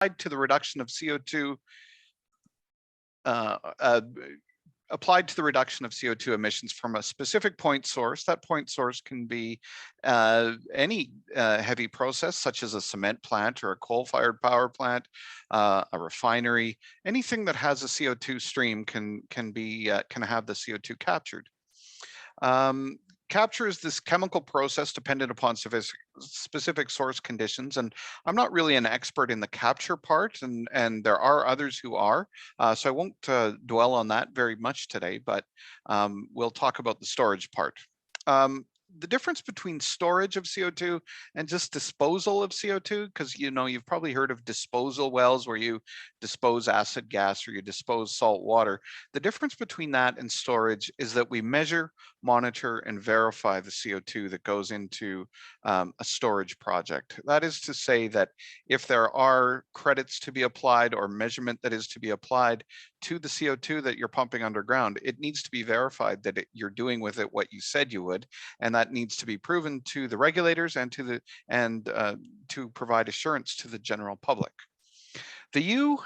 to the reduction of CO2 uh, uh, applied to the reduction of CO2 emissions from a specific point source. That point source can be any heavy process, such as a cement plant or a coal-fired power plant, a refinery. Anything that has a CO2 stream can have the CO2 captured. Capture is this chemical process dependent upon specific source conditions, and I'm not really an expert in the capture part, and there are others who are, so I won't dwell on that very much today, but we'll talk about the storage part. The difference between storage of CO2 and just disposal of CO2, because you've probably heard of disposal wells where you dispose acid gas or you dispose salt water. The difference between that and storage is that we measure, monitor, and verify the CO2 that goes into a storage project. That is to say that if there are credits to be applied or measurement that is to be applied to the CO2 that you're pumping underground, it needs to be verified that you're doing with it what you said you would, and that needs to be proven to the regulators and to provide assurance to the general public. The U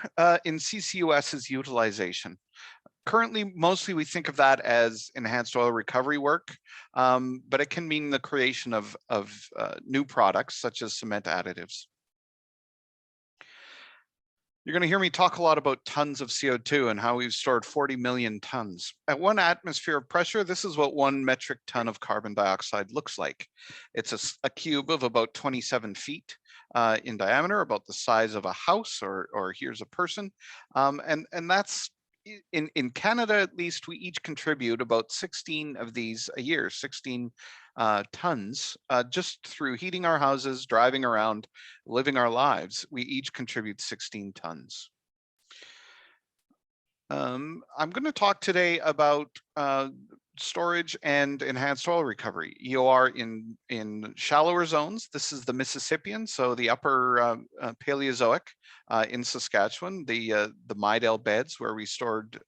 in CCUS is utilization. Currently, mostly we think of that as enhanced oil recovery work, but it can mean the creation of new products such as cement additives. You're going to hear me talk a lot about tons of CO2 and how we've stored 40 million tons. At 1 atmosphere of pressure, this is what 1 metric ton of carbon dioxide looks like. It's a cube of about 27 feet in diameter, about the size of a house, or here's a person. And that's in Canada, at least, we each contribute about 16 of these a year, 16 tons, just through heating our houses, driving around, living our lives. We each contribute 16 tons. I'm going to talk today about storage and enhanced oil recovery. You are in shallower zones. This is the Mississippian, so the upper Paleozoic in Saskatchewan, the Midale beds where we stored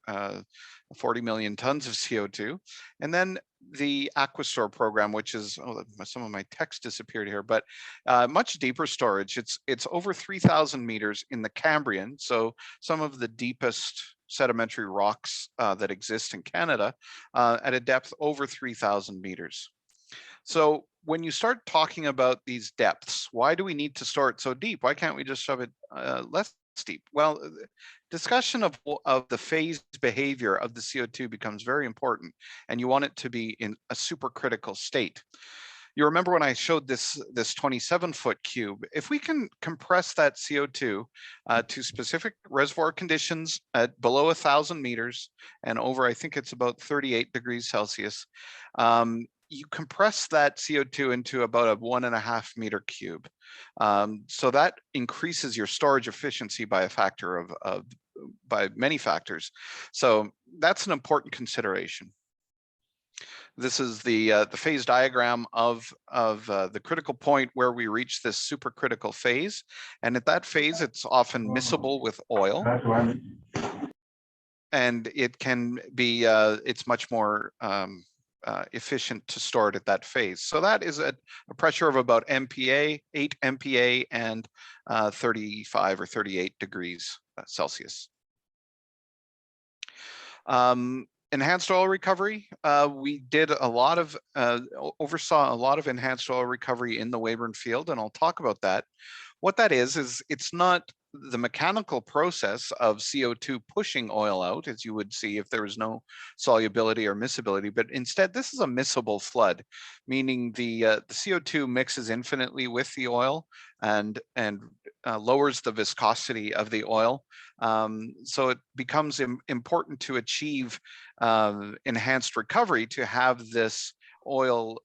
40 million tons of CO2, and then the Aquastore program, which is, some of my text disappeared here, but much deeper storage. It's over 3,000 meters in the Cambrian, so some of the deepest sedimentary rocks that exist in Canada at a depth over 3,000 meters. So when you start talking about these depths, why do we need to store it so deep? Why can't we just shove it less deep? Well, discussion of the phased behavior of the CO2 becomes very important, and you want it to be in a supercritical state. You remember when I showed this 27-foot cube, if we can compress that CO2 to specific reservoir conditions at below 1,000 meters and over, I think it's about 38 degrees Celsius, you compress that CO2 into about a 1.5 meter cube. So that increases your storage efficiency by a factor by many factors. So that's an important consideration. This is the phase diagram of the critical point where we reach this supercritical phase. And at that phase, it's often miscible with oil. And it can be, it's much more efficient to store it at that phase. So that is a pressure of about MPa, 8 MPa, and 35 or 38 degrees Celsius. Enhanced oil recovery, we did a lot of, oversaw a lot of enhanced oil recovery in the Weyburn field, and I'll talk about that. What that is it's not the mechanical process of CO2 pushing oil out, as you would see if there was no solubility or miscibility, but instead this is a miscible flood, meaning the CO2 mixes infinitely with the oil and lowers the viscosity of the oil. So it becomes important to achieve enhanced recovery to have this oil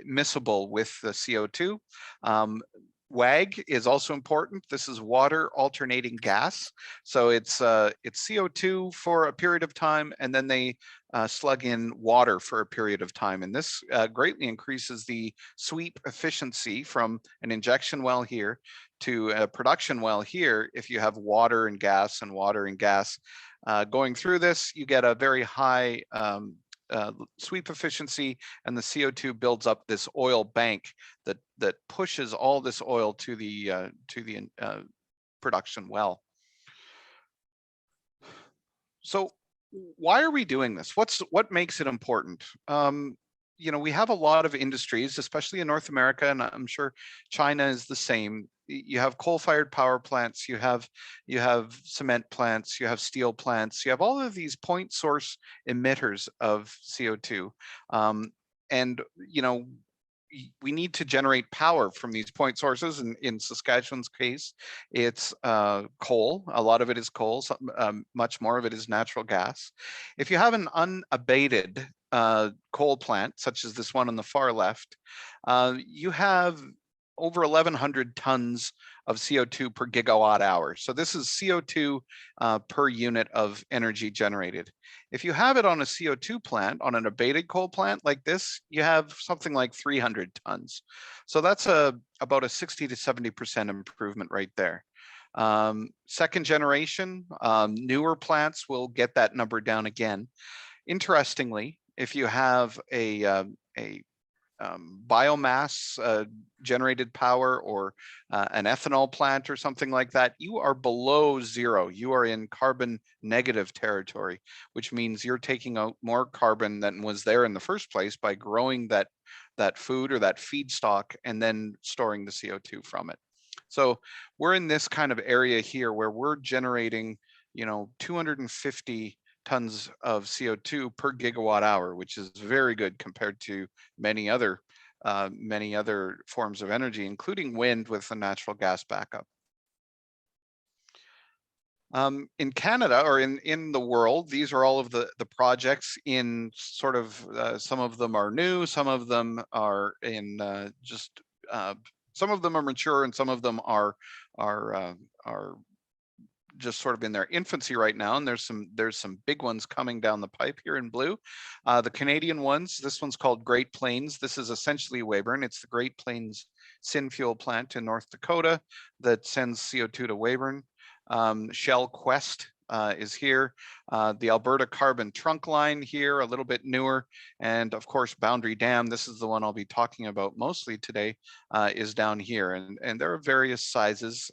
miscible with the CO2. WAG is also important. This is water alternating gas. So it's CO2 for a period of time, and then they slug in water for a period of time. And this greatly increases the sweep efficiency from an injection well here to a production well here. If you have water and gas going through this, you get a very high sweep efficiency, and the CO2 builds up this oil bank that pushes all this oil to the production well. So why are we doing this? What makes it important? You know, we have a lot of industries, especially in North America, and I'm sure China is the same. You have coal-fired power plants, you have cement plants, you have steel plants, you have all of these point source emitters of CO2. And you know, we need to generate power from these point sources. And in Saskatchewan's case, it's coal. A lot of it is coal. Much more of it is natural gas. If you have an unabated coal plant, such as this one on the far left, you have over 1,100 tons of CO2 per gigawatt hour. So this is CO2 per unit of energy generated. If you have it on a CO2 plant, on an abated coal plant like this, you have something like 300 tons. So that's about a 60 to 70% improvement right there. Second generation, newer plants will get that number down again. Interestingly, if you have a biomass generated power or an ethanol plant or something like that, you are below zero. You are in carbon negative territory, which means you're taking out more carbon than was there in the first place by growing that food or that feedstock and then storing the CO2 from it. So we're in this kind of area here where we're generating, you know, 250 tons of CO2 per gigawatt hour, which is very good compared to many other forms of energy, including wind with a natural gas backup. In Canada, or in the world, these are all of the projects in sort of, some of them are new, some of them are in some of them are mature, and some of them are just sort of in their infancy right now, and there's some big ones coming down the pipe here in blue. The Canadian ones, this one's called Great Plains. This is essentially Weyburn. It's the Great Plains Synfuel plant in North Dakota that sends CO2 to Weyburn. Shell Quest is here. The Alberta Carbon Trunk Line here, a little bit newer. And of course, Boundary Dam, this is the one I'll be talking about mostly today, is down here. And there are various sizes.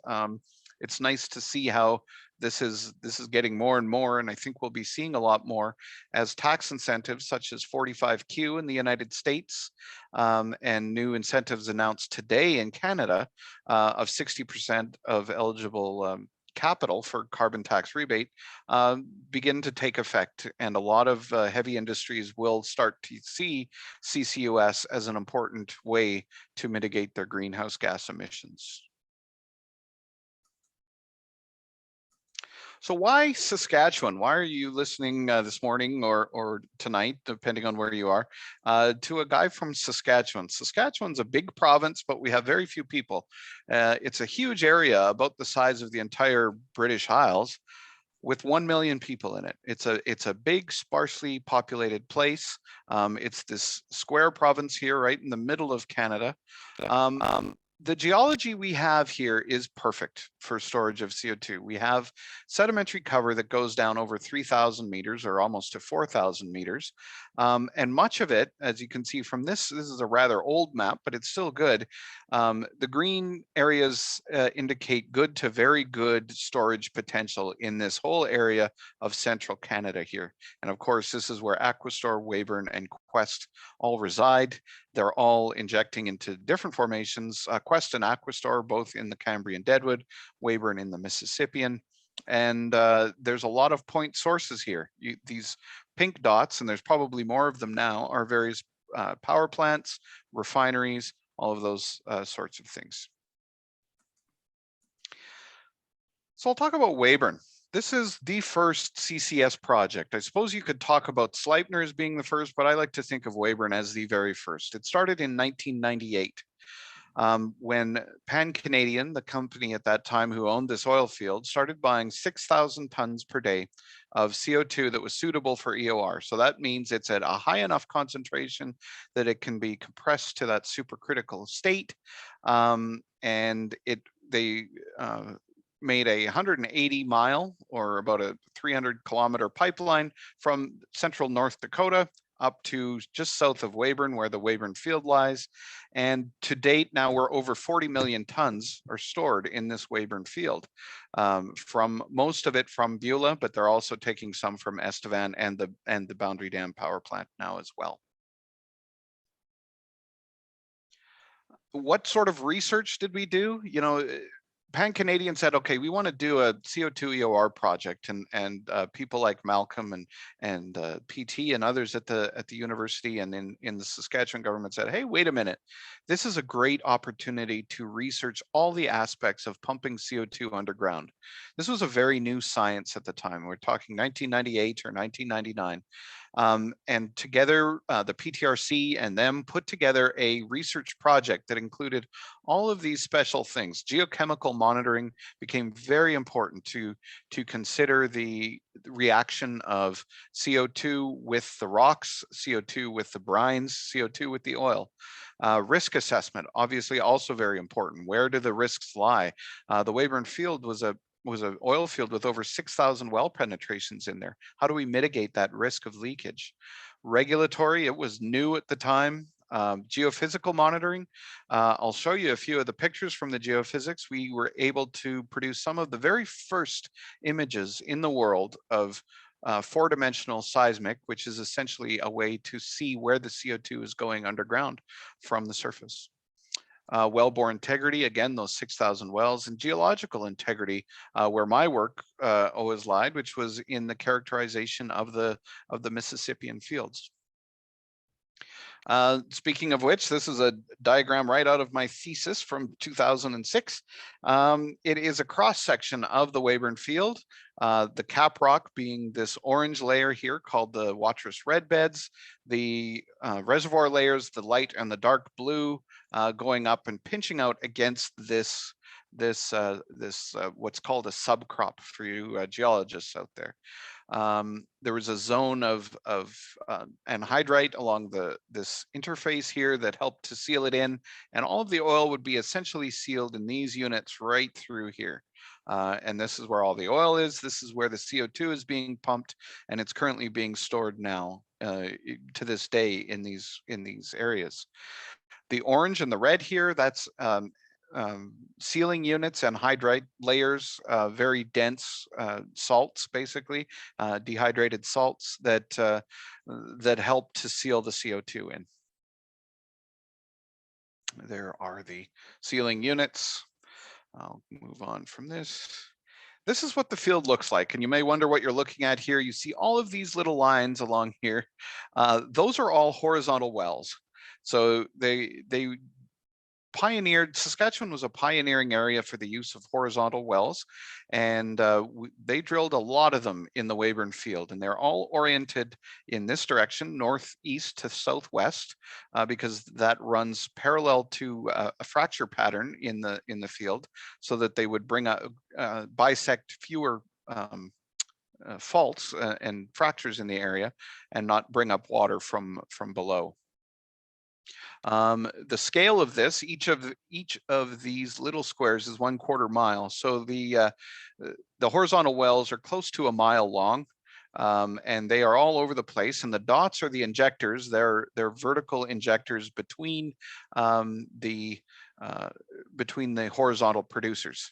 It's nice to see how this is getting more and more, and I think we'll be seeing a lot more as tax incentives such as 45Q in the United States, and new incentives announced today in Canada of 60% of eligible capital for carbon tax rebate begin to take effect, and a lot of heavy industries will start to see CCUS as an important way to mitigate their greenhouse gas emissions. So why Saskatchewan? Why are you listening this morning or tonight, depending on where you are, to a guy from Saskatchewan? Saskatchewan's a big province, but we have very few people. It's a huge area, about the size of the entire British Isles, with 1 million people in it. It's a big, sparsely populated place. It's this square province here, right in the middle of Canada. The geology we have here is perfect for storage of CO2. We have sedimentary cover that goes down over 3,000 meters or almost to 4,000 meters. And much of it, as you can see from this is a rather old map, but it's still good. The green areas indicate good to very good storage potential in this whole area of central Canada here. And of course, this is where Aquastor, Weyburn, and Quest all reside. They're all injecting into different formations. Quest and Aquastor both in the Cambrian Deadwood, Weyburn in the Mississippian. And there's a lot of point sources here. These pink dots, and there's probably more of them now, are various power plants, refineries, all of those sorts of things. So I'll talk about Weyburn. This is the first CCS project. I suppose you could talk about Sleipner as being the first, but I like to think of Weyburn as the very first. It started in 1998 when Pan Canadian, the company at that time who owned this oil field, started buying 6,000 tons per day of CO2 that was suitable for EOR. So that means it's at a high enough concentration that it can be compressed to that supercritical state. And they made a 180-mile or about a 300-kilometer pipeline from central North Dakota up to just south of Weyburn, where the Weyburn field lies. And to date, now we're over 40 million tons are stored in this Weyburn field, from most of it from Beulah, but they're also taking some from Estevan and the Boundary Dam power plant now as well. What sort of research did we do? You know, Pan Canadian said, okay, we want to do a CO2 EOR project, and people like Malcolm and PT and others at the university and in the Saskatchewan government said, hey, wait a minute, this is a great opportunity to research all the aspects of pumping CO2 underground. This was a very new science at the time. We're talking 1998 or 1999. And together, the PTRC and them put together a research project that included all of these special things. Geochemical monitoring became very important to consider the reaction of CO2 with the rocks, CO2 with the brines, CO2 with the oil. Risk assessment, obviously also very important. Where do the risks lie? The Weyburn field was an oil field with over 6,000 well penetrations in there. How do we mitigate that risk of leakage? Regulatory, it was new at the time. Geophysical monitoring, I'll show you a few of the pictures from the geophysics. We were able to produce some of the very first images in the world of four-dimensional seismic, which is essentially a way to see where the CO2 is going underground from the surface. Wellbore integrity, again, those 6,000 wells, and geological integrity, where my work always lied, which was in the characterization of the Mississippian fields. Speaking of which, this is a diagram right out of my thesis from 2006. It is a cross section of the Weyburn field, the cap rock being this orange layer here called the Watrous red beds, the reservoir layers, the light and the dark blue, going up and pinching out against this what's called a subcrop for you geologists out there. There was a zone of anhydrite along this interface here that helped to seal it in, and all of the oil would be essentially sealed in these units right through here. And this is where all the oil is. This is where the CO2 is being pumped, and it's currently being stored now to this day in these areas. The orange and the red here, that's sealing units and hydrite layers, very dense salts, basically dehydrated salts that help to seal the CO2 in. There are the sealing units. I'll move on from this. This is what the field looks like, and you may wonder what you're looking at here. You see all of these little lines along here. Those are all horizontal wells. So they pioneered, Saskatchewan was a pioneering area for the use of horizontal wells, and they drilled a lot of them in the Weyburn field, and they're all oriented in this direction, northeast to southwest, because that runs parallel to a fracture pattern in the field, so that they would bring bisect fewer faults and fractures in the area, and not bring up water from below. The scale of this, each of these little squares is 1/4 mile. So the horizontal wells are close to a mile long, and they are all over the place. And the dots are the injectors. They're vertical injectors between the horizontal producers.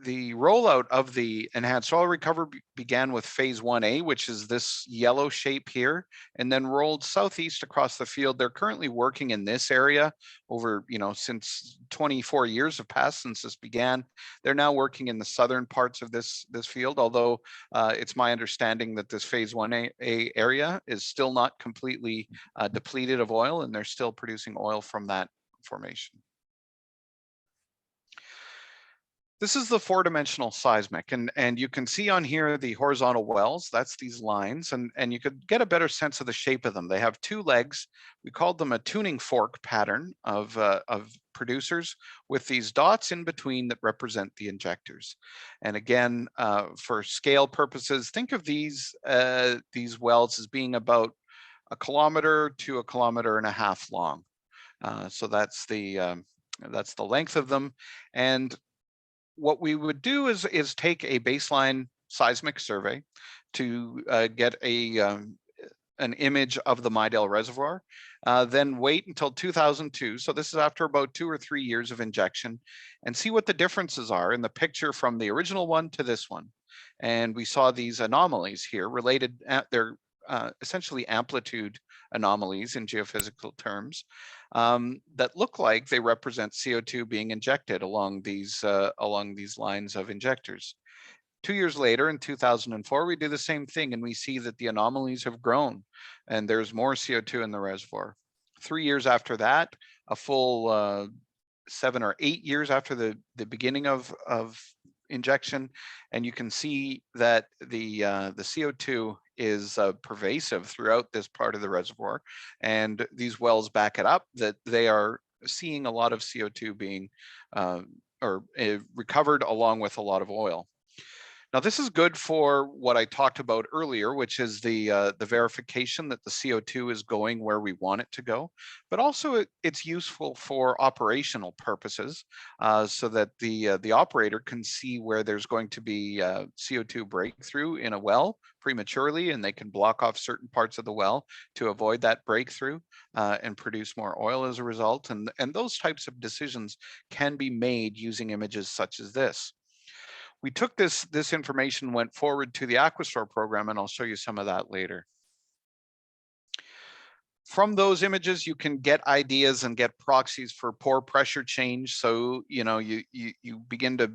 The rollout of the enhanced oil recovery began with phase 1A, which is this yellow shape here, and then rolled southeast across the field. They're currently working in this area over, since 24 years have passed since this began. They're now working in the southern parts of this field, although it's my understanding that this phase 1A area is still not completely depleted of oil, and they're still producing oil from that formation. This is the four-dimensional seismic, and you can see on here the horizontal wells. That's these lines, and you could get a better sense of the shape of them. They have two legs. We called them a tuning fork pattern of producers with these dots in between that represent the injectors. And again, for scale purposes, think of these wells as being about 1 kilometer to 1.5 kilometers long. So that's the length of them. And what we would do is take a baseline seismic survey to get an image of the Midale Reservoir, then wait until 2002. So this is after about 2 or 3 years of injection, and see what the differences are in the picture from the original one to this one. And we saw these anomalies here related, they're essentially amplitude anomalies in geophysical terms, that look like they represent CO2 being injected along these lines of injectors. 2 years later, in 2004, we do the same thing, and we see that the anomalies have grown and there's more CO2 in the reservoir. 3 years after that, a full 7 or 8 years after the beginning of injection, and you can see that the CO2 is pervasive throughout this part of the reservoir, and these wells back it up that they are seeing a lot of CO2 being recovered along with a lot of oil. Now, this is good for what I talked about earlier, which is the verification that the CO2 is going where we want it to go, but also it's useful for operational purposes, so that the operator can see where there's going to be CO2 breakthrough in a well prematurely, and they can block off certain parts of the well to avoid that breakthrough and produce more oil as a result. And those types of decisions can be made using images such as this. We took this information, went forward to the Aquastore program, and I'll show you some of that later. From those images, you can get ideas and get proxies for pore pressure change. So, you begin to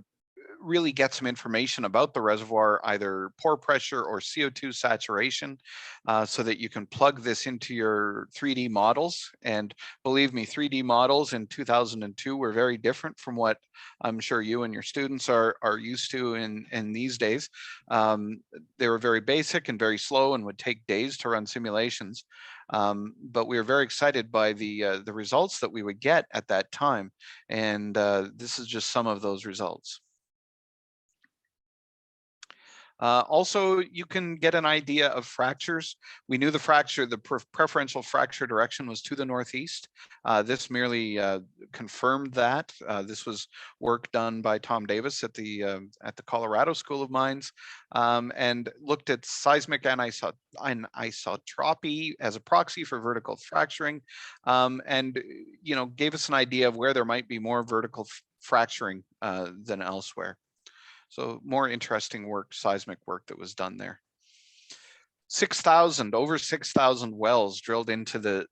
really get some information about the reservoir, either pore pressure or CO2 saturation, so that you can plug this into your 3D models. And believe me, 3D models in 2002 were very different from what I'm sure you and your students are used to in these days. They were very basic and very slow and would take days to run simulations. But we were very excited by the results that we would get at that time. And this is just some of those results. Also, you can get an idea of fractures. We knew the preferential fracture direction was to the northeast. This merely confirmed that. This was work done by Tom Davis at the Colorado School of Mines, and looked at seismic anisotropy as a proxy for vertical fracturing, and gave us an idea of where there might be more vertical fracturing than elsewhere. So more interesting work, seismic work that was done there. Over 6,000 wells drilled into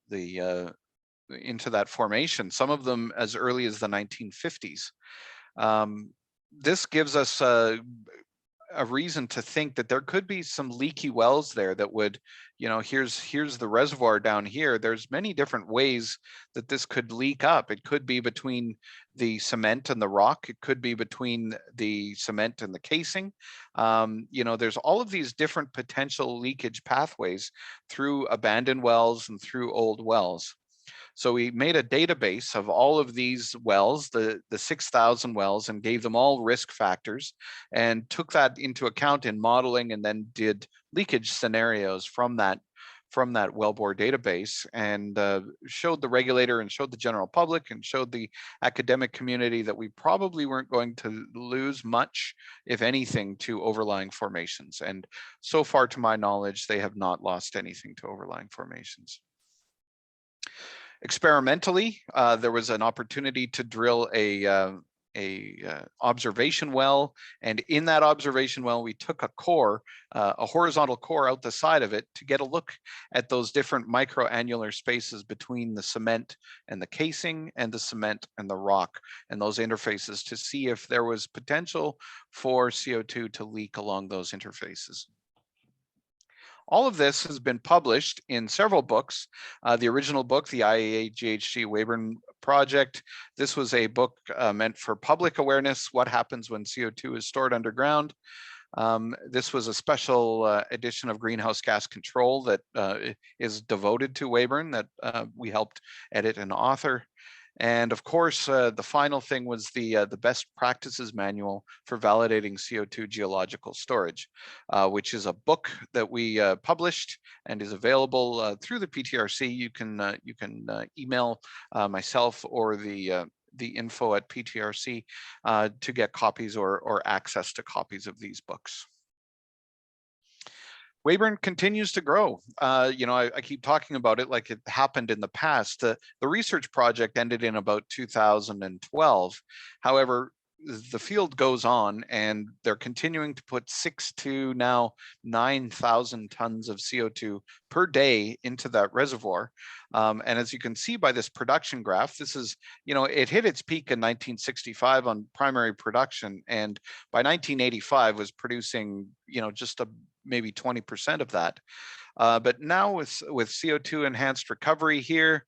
into that formation, some of them as early as the 1950s. This gives us a reason to think that there could be some leaky wells there that would, here's the reservoir down here. There's many different ways that this could leak up. It could be between the cement and the rock. It could be between the cement and the casing. There's all of these different potential leakage pathways through abandoned wells and through old wells. So we made a database of all of these wells, the 6,000 wells, and gave them all risk factors and took that into account in modeling, and then did leakage scenarios from that wellbore database, and showed the regulator and showed the general public and showed the academic community that we probably weren't going to lose much, if anything, to overlying formations. And so far, to my knowledge, they have not lost anything to overlying formations. Experimentally, there was an opportunity to drill a observation well, and in that observation well, we took a core, a horizontal core out the side of it, to get a look at those different microannular spaces between the cement and the casing, and the cement and the rock, and those interfaces, to see if there was potential for CO2 to leak along those interfaces. All of this has been published in several books. The original book, the IAA GHG Weyburn Project, this was a book meant for public awareness, what happens when CO2 is stored underground. This was a special edition of Greenhouse Gas Control that is devoted to Weyburn, that we helped edit and author. And of course, the final thing was the best practices manual for validating CO2 geological storage, which is a book that we published and is available through the PTRC. You can email myself or the info at PTRC to get copies or access to copies of these books. Weyburn continues to grow. I keep talking about it like it happened in the past. The research project ended in about 2012. However, the field goes on, and they're continuing to put 6 to now 9,000 tons of CO2 per day into that reservoir. And as you can see by this production graph, this is, it hit its peak in 1965 on primary production, and by 1985 was producing, just maybe 20% of that. But now with CO2 enhanced recovery here,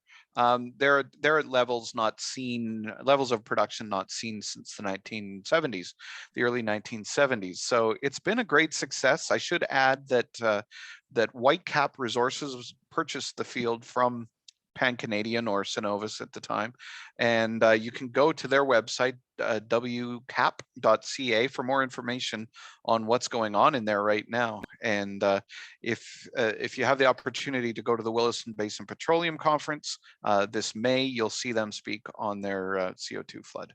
they're at levels of production not seen since the 1970s, the early 1970s. So it's been a great success. I should add that that Whitecap Resources purchased the field from Pan Canadian, or Cenovus at the time, and you can go to their website, wcap.ca, for more information on what's going on in there right now. And if you have the opportunity to go to the Williston Basin Petroleum Conference this May, you'll see them speak on their CO2 flood.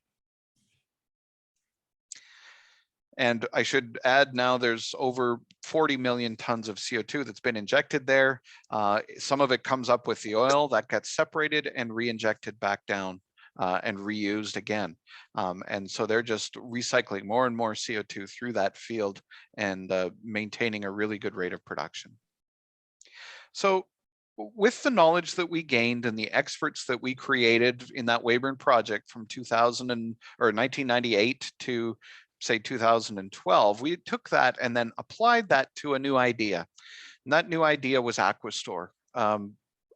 And I should add, now there's over 40 million tons of CO2 that's been injected there. Some of it comes up with the oil that gets separated and re-injected back down and reused again. And so they're just recycling more and more CO2 through that field and maintaining a really good rate of production. So with the knowledge that we gained and the experts that we created in that Weyburn project from 1998 to say 2012, we took that and then applied that to a new idea. And that new idea was Aquastore,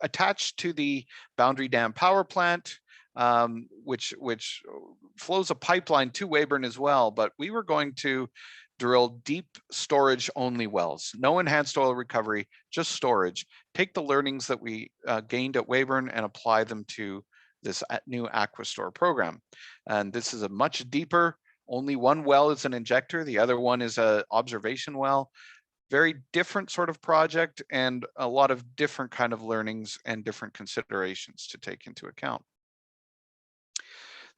attached to the Boundary Dam power plant, which flows a pipeline to Weyburn as well. But we were going to drill deep storage only wells, no enhanced oil recovery, just storage. Take the learnings that we gained at Weyburn and apply them to this new Aquastore program. And this is a much deeper, only one well is an injector, the other one is an observation well. Very different sort of project, and a lot of different kind of learnings and different considerations to take into account.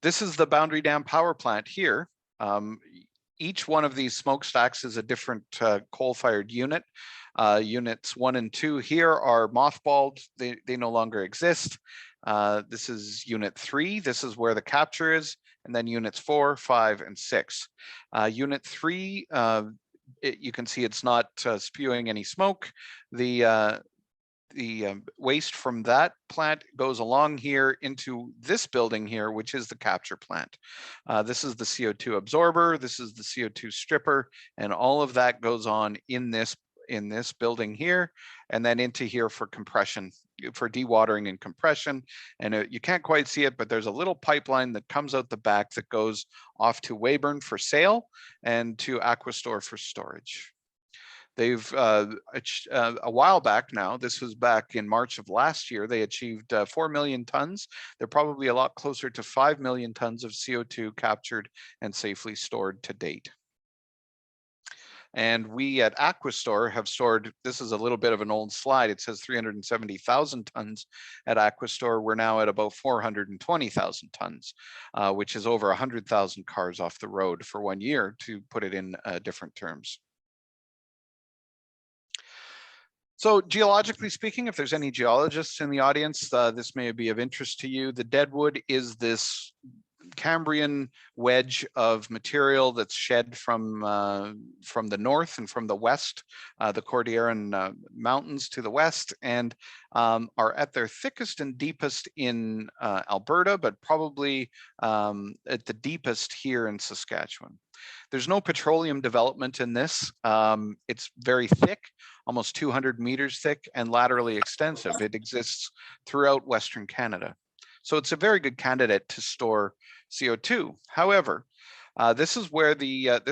This is the Boundary Dam power plant here. Each one of these smokestacks is a different coal-fired unit. Units 1 and 2 here are mothballed. They no longer exist. This is unit 3. This is where the capture is. And then units 4, 5, and 6. Unit 3, you can see it's not spewing any smoke. The waste from that plant goes along here into this building here, which is the capture plant. This is the CO2 absorber. This is the CO2 stripper, and all of that goes on in this building here, and then into here for compression, for dewatering and compression. And you can't quite see it, but there's a little pipeline that comes out the back that goes off to Weyburn for sale and to Aquastore for storage. They've a while back now, this was back in March of last year, they achieved 4 million tons. They're probably a lot closer to 5 million tons of CO2 captured and safely stored to date. And we at Aquastore have stored, this is a little bit of an old slide, it says 370,000 tons at Aquastore. We're now at about 420,000 tons, which is over 100,000 cars off the road for 1 year, to put it in different terms. So geologically speaking, if there's any geologists in the audience, this may be of interest to you. The deadwood is this Cambrian wedge of material that's shed from the north and from the west, the Cordilleran Mountains to the west, and are at their thickest and deepest in Alberta, but probably at the deepest here in Saskatchewan. There's no petroleum development in this. It's very thick, almost 200 meters thick, and laterally extensive. It exists throughout Western Canada. So it's a very good candidate to store CO2. However, this is where the,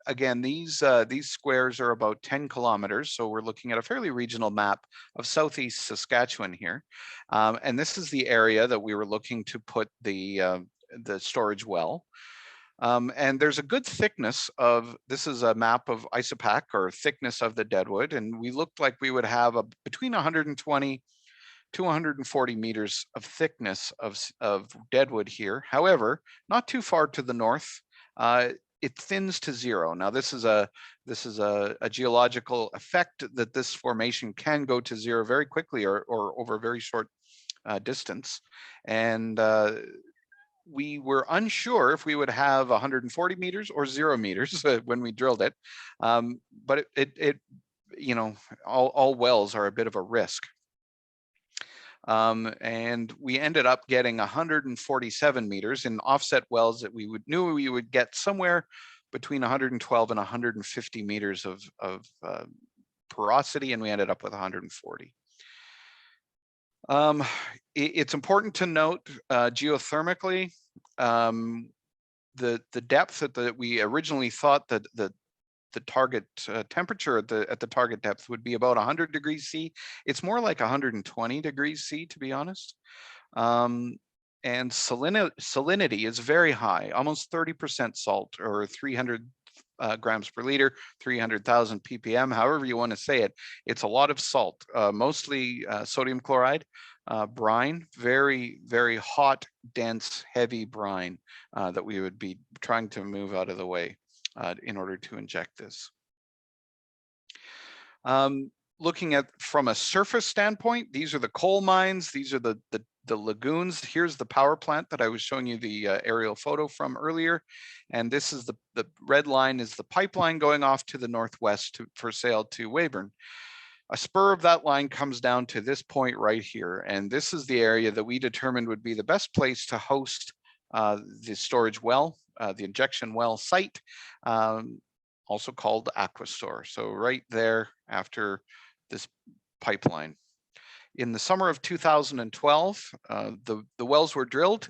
again, these squares are about 10 kilometers. So we're looking at a fairly regional map of Southeast Saskatchewan here. And this is the area that we were looking to put the storage well. And there's a good thickness of, this is a map of isopac, or thickness of the deadwood. And we looked like we would have between 120 to 140 meters of thickness of deadwood here. However, not too far to the north, it thins to zero. Now this is a geological effect that this formation can go to zero very quickly or over a very short distance. And we were unsure if we would have 140 meters or 0 meters when we drilled it. But it you know, all wells are a bit of a risk. And we ended up getting 147 meters in offset wells that we knew we would get somewhere between 112 and 150 meters of porosity, and we ended up with 140. It's important to note geothermically, the depth that we originally thought that the target temperature at the target depth would be about 100 degrees C. It's more like 120 degrees C, to be honest. And salinity is very high, almost 30% salt, or 300 grams per liter, 300,000 ppm, however you want to say it. It's a lot of salt, mostly sodium chloride, brine, very, very hot, dense, heavy brine that we would be trying to move out of the way in order to inject this. Looking at from a surface standpoint, these are the coal mines, these are the lagoons. Here's the power plant that I was showing you the aerial photo from earlier. And this is the red line is the pipeline going off to the northwest for sale to Weyburn. A spur of that line comes down to this point right here. And this is the area that we determined would be the best place to host the storage well, the injection well site, also called Aquastore. So right there after this pipeline. In the summer of 2012, the wells were drilled.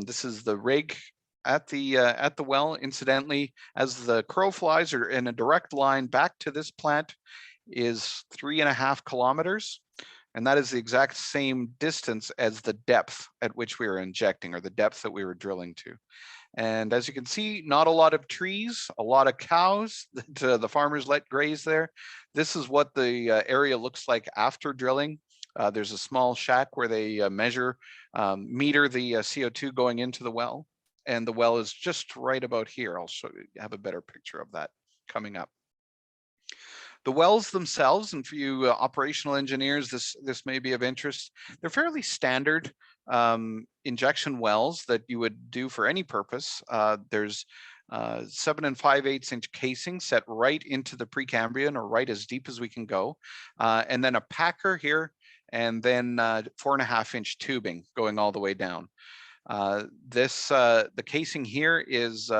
This is the rig at the well. Incidentally, as the crow flies, or in a direct line back to this plant, is 3.5 kilometers. And that is the exact same distance as the depth at which we were injecting, or the depth that we were drilling to. And as you can see, not a lot of trees, a lot of cows that the farmers let graze there. This is what the area looks like after drilling. There's a small shack where they meter the CO2 going into the well. And the well is just right about here. I'll show you, have a better picture of that coming up. The wells themselves, and for you operational engineers, this may be of interest. They're fairly standard injection wells that you would do for any purpose. There's 7 5/8 inch casing set right into the Precambrian, or right as deep as we can go, and then a packer here, and then 4.5 inch tubing going all the way down. The casing here is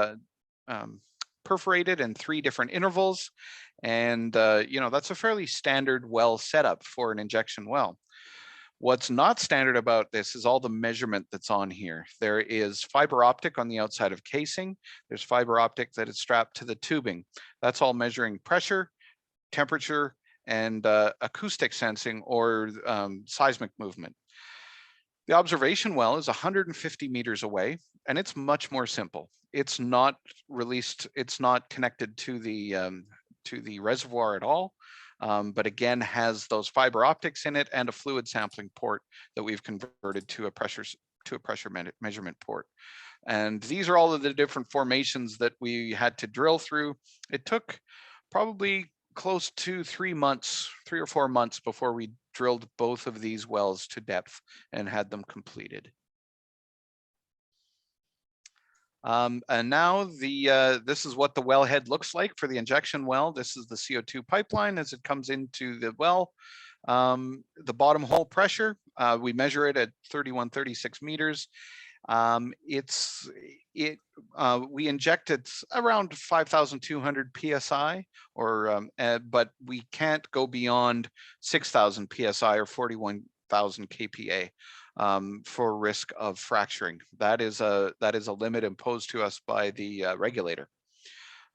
perforated in 3 different intervals, and you know, that's a fairly standard well setup for an injection well. What's not standard about this is all the measurement that's on here. There is fiber optic on the outside of casing. There's fiber optic that is strapped to the tubing. That's all measuring pressure, temperature, and acoustic sensing, or seismic movement. The observation well is 150 meters away, and it's much more simple. It's not released, it's not connected to the reservoir at all. But again, has those fiber optics in it and a fluid sampling port that we've converted to a pressure measurement port. And these are all of the different formations that we had to drill through. It took probably close to 3 or 4 months before we drilled both of these wells to depth and had them completed. And now this is what the wellhead looks like for the injection well. This is the CO2 pipeline as it comes into the well. The bottom hole pressure, we measure it at 3136 meters. We injected around 5,200 psi, but we can't go beyond 6,000 psi or 41,000 kPa. For risk of fracturing. That is a limit imposed to us by the regulator.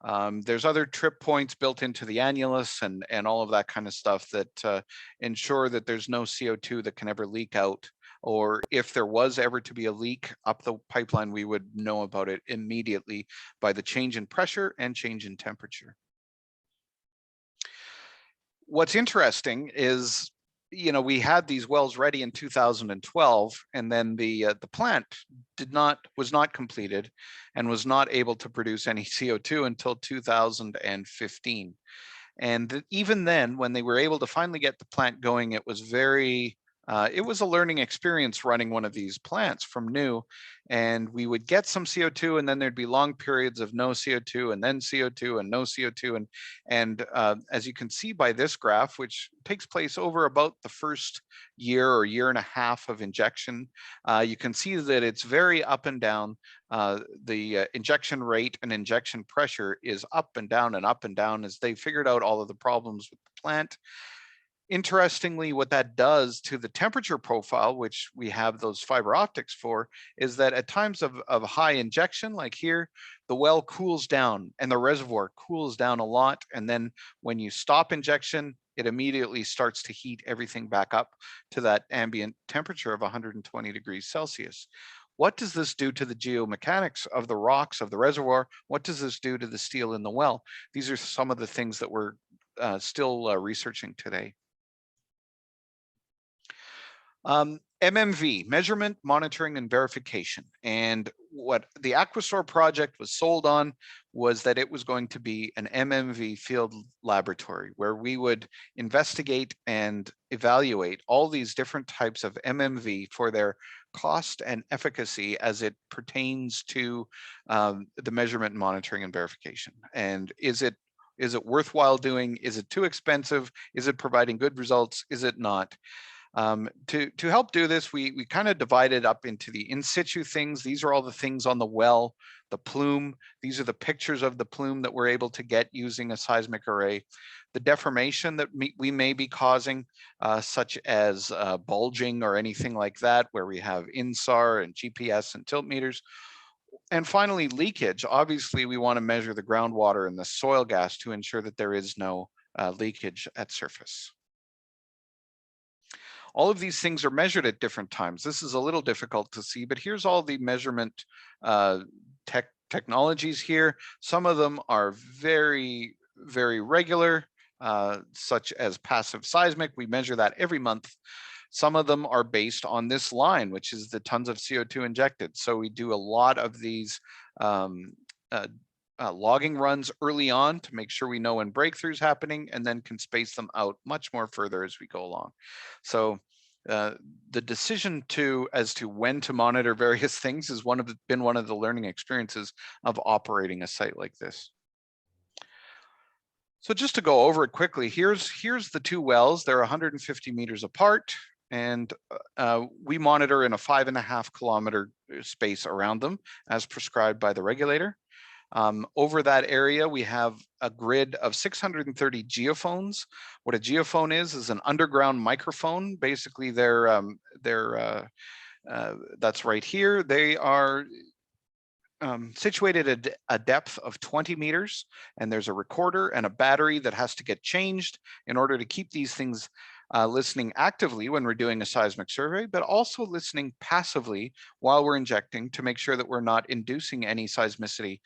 There's other trip points built into the annulus and all of that kind of stuff that ensure that there's no CO2 that can ever leak out, or if there was ever to be a leak up the pipeline, we would know about it immediately by the change in pressure and change in temperature. What's interesting is we had these wells ready in 2012, and then the plant was not completed and was not able to produce any CO2 until 2015. And even then, when they were able to finally get the plant going, it was it was a learning experience running one of these plants from new. And we would get some CO2, and then there'd be long periods of no CO2, and then CO2 and no CO2. And as you can see by this graph, which takes place over about the first year or year and a half of injection, you can see that it's very up and down. The injection rate and injection pressure is up and down as they figured out all of the problems with the plant. Interestingly, what that does to the temperature profile, which we have those fiber optics for, is that at times of high injection, like here, the well cools down and the reservoir cools down a lot. And then when you stop injection, it immediately starts to heat everything back up to that ambient temperature of 120 degrees Celsius. What does this do to the geomechanics of the rocks of the reservoir? What does this do to the steel in the well? These are some of the things that we're still researching today. MMV, measurement, monitoring, and verification. And what the Aquastor project was sold on was that it was going to be an MMV field laboratory where we would investigate and evaluate all these different types of MMV for their cost and efficacy as it pertains to the measurement, monitoring, and verification. And is it worthwhile doing? Is it too expensive? Is it providing good results? Is it not? To help do this, we kind of divided up into the in situ things. These are all the things on the well, the plume. These are the pictures of the plume that we're able to get using a seismic array. The deformation that we may be causing, such as bulging or anything like that, where we have INSAR and GPS and tilt meters. And finally, leakage. Obviously, we want to measure the groundwater and the soil gas to ensure that there is no leakage at surface. All of these things are measured at different times. This is a little difficult to see, but here's all the measurement technologies here. Some of them are very, very regular, such as passive seismic. We measure that every month. Some of them are based on this line, which is the tons of CO2 injected. So we do a lot of these logging runs early on to make sure we know when breakthroughs happening, and then can space them out much more further as we go along. So the decision as to when to monitor various things has been one of the learning experiences of operating a site like this. So just to go over it quickly, here's the two wells. They're 150 meters apart, and we monitor in a 5.5 kilometer space around them as prescribed by the regulator. Over that area, we have a grid of 630 geophones. What a geophone is an underground microphone. Basically, that's right here. They are situated at a depth of 20 meters, and there's a recorder and a battery that has to get changed in order to keep these things listening actively when we're doing a seismic survey, but also listening passively while we're injecting to make sure that we're not inducing any seismicity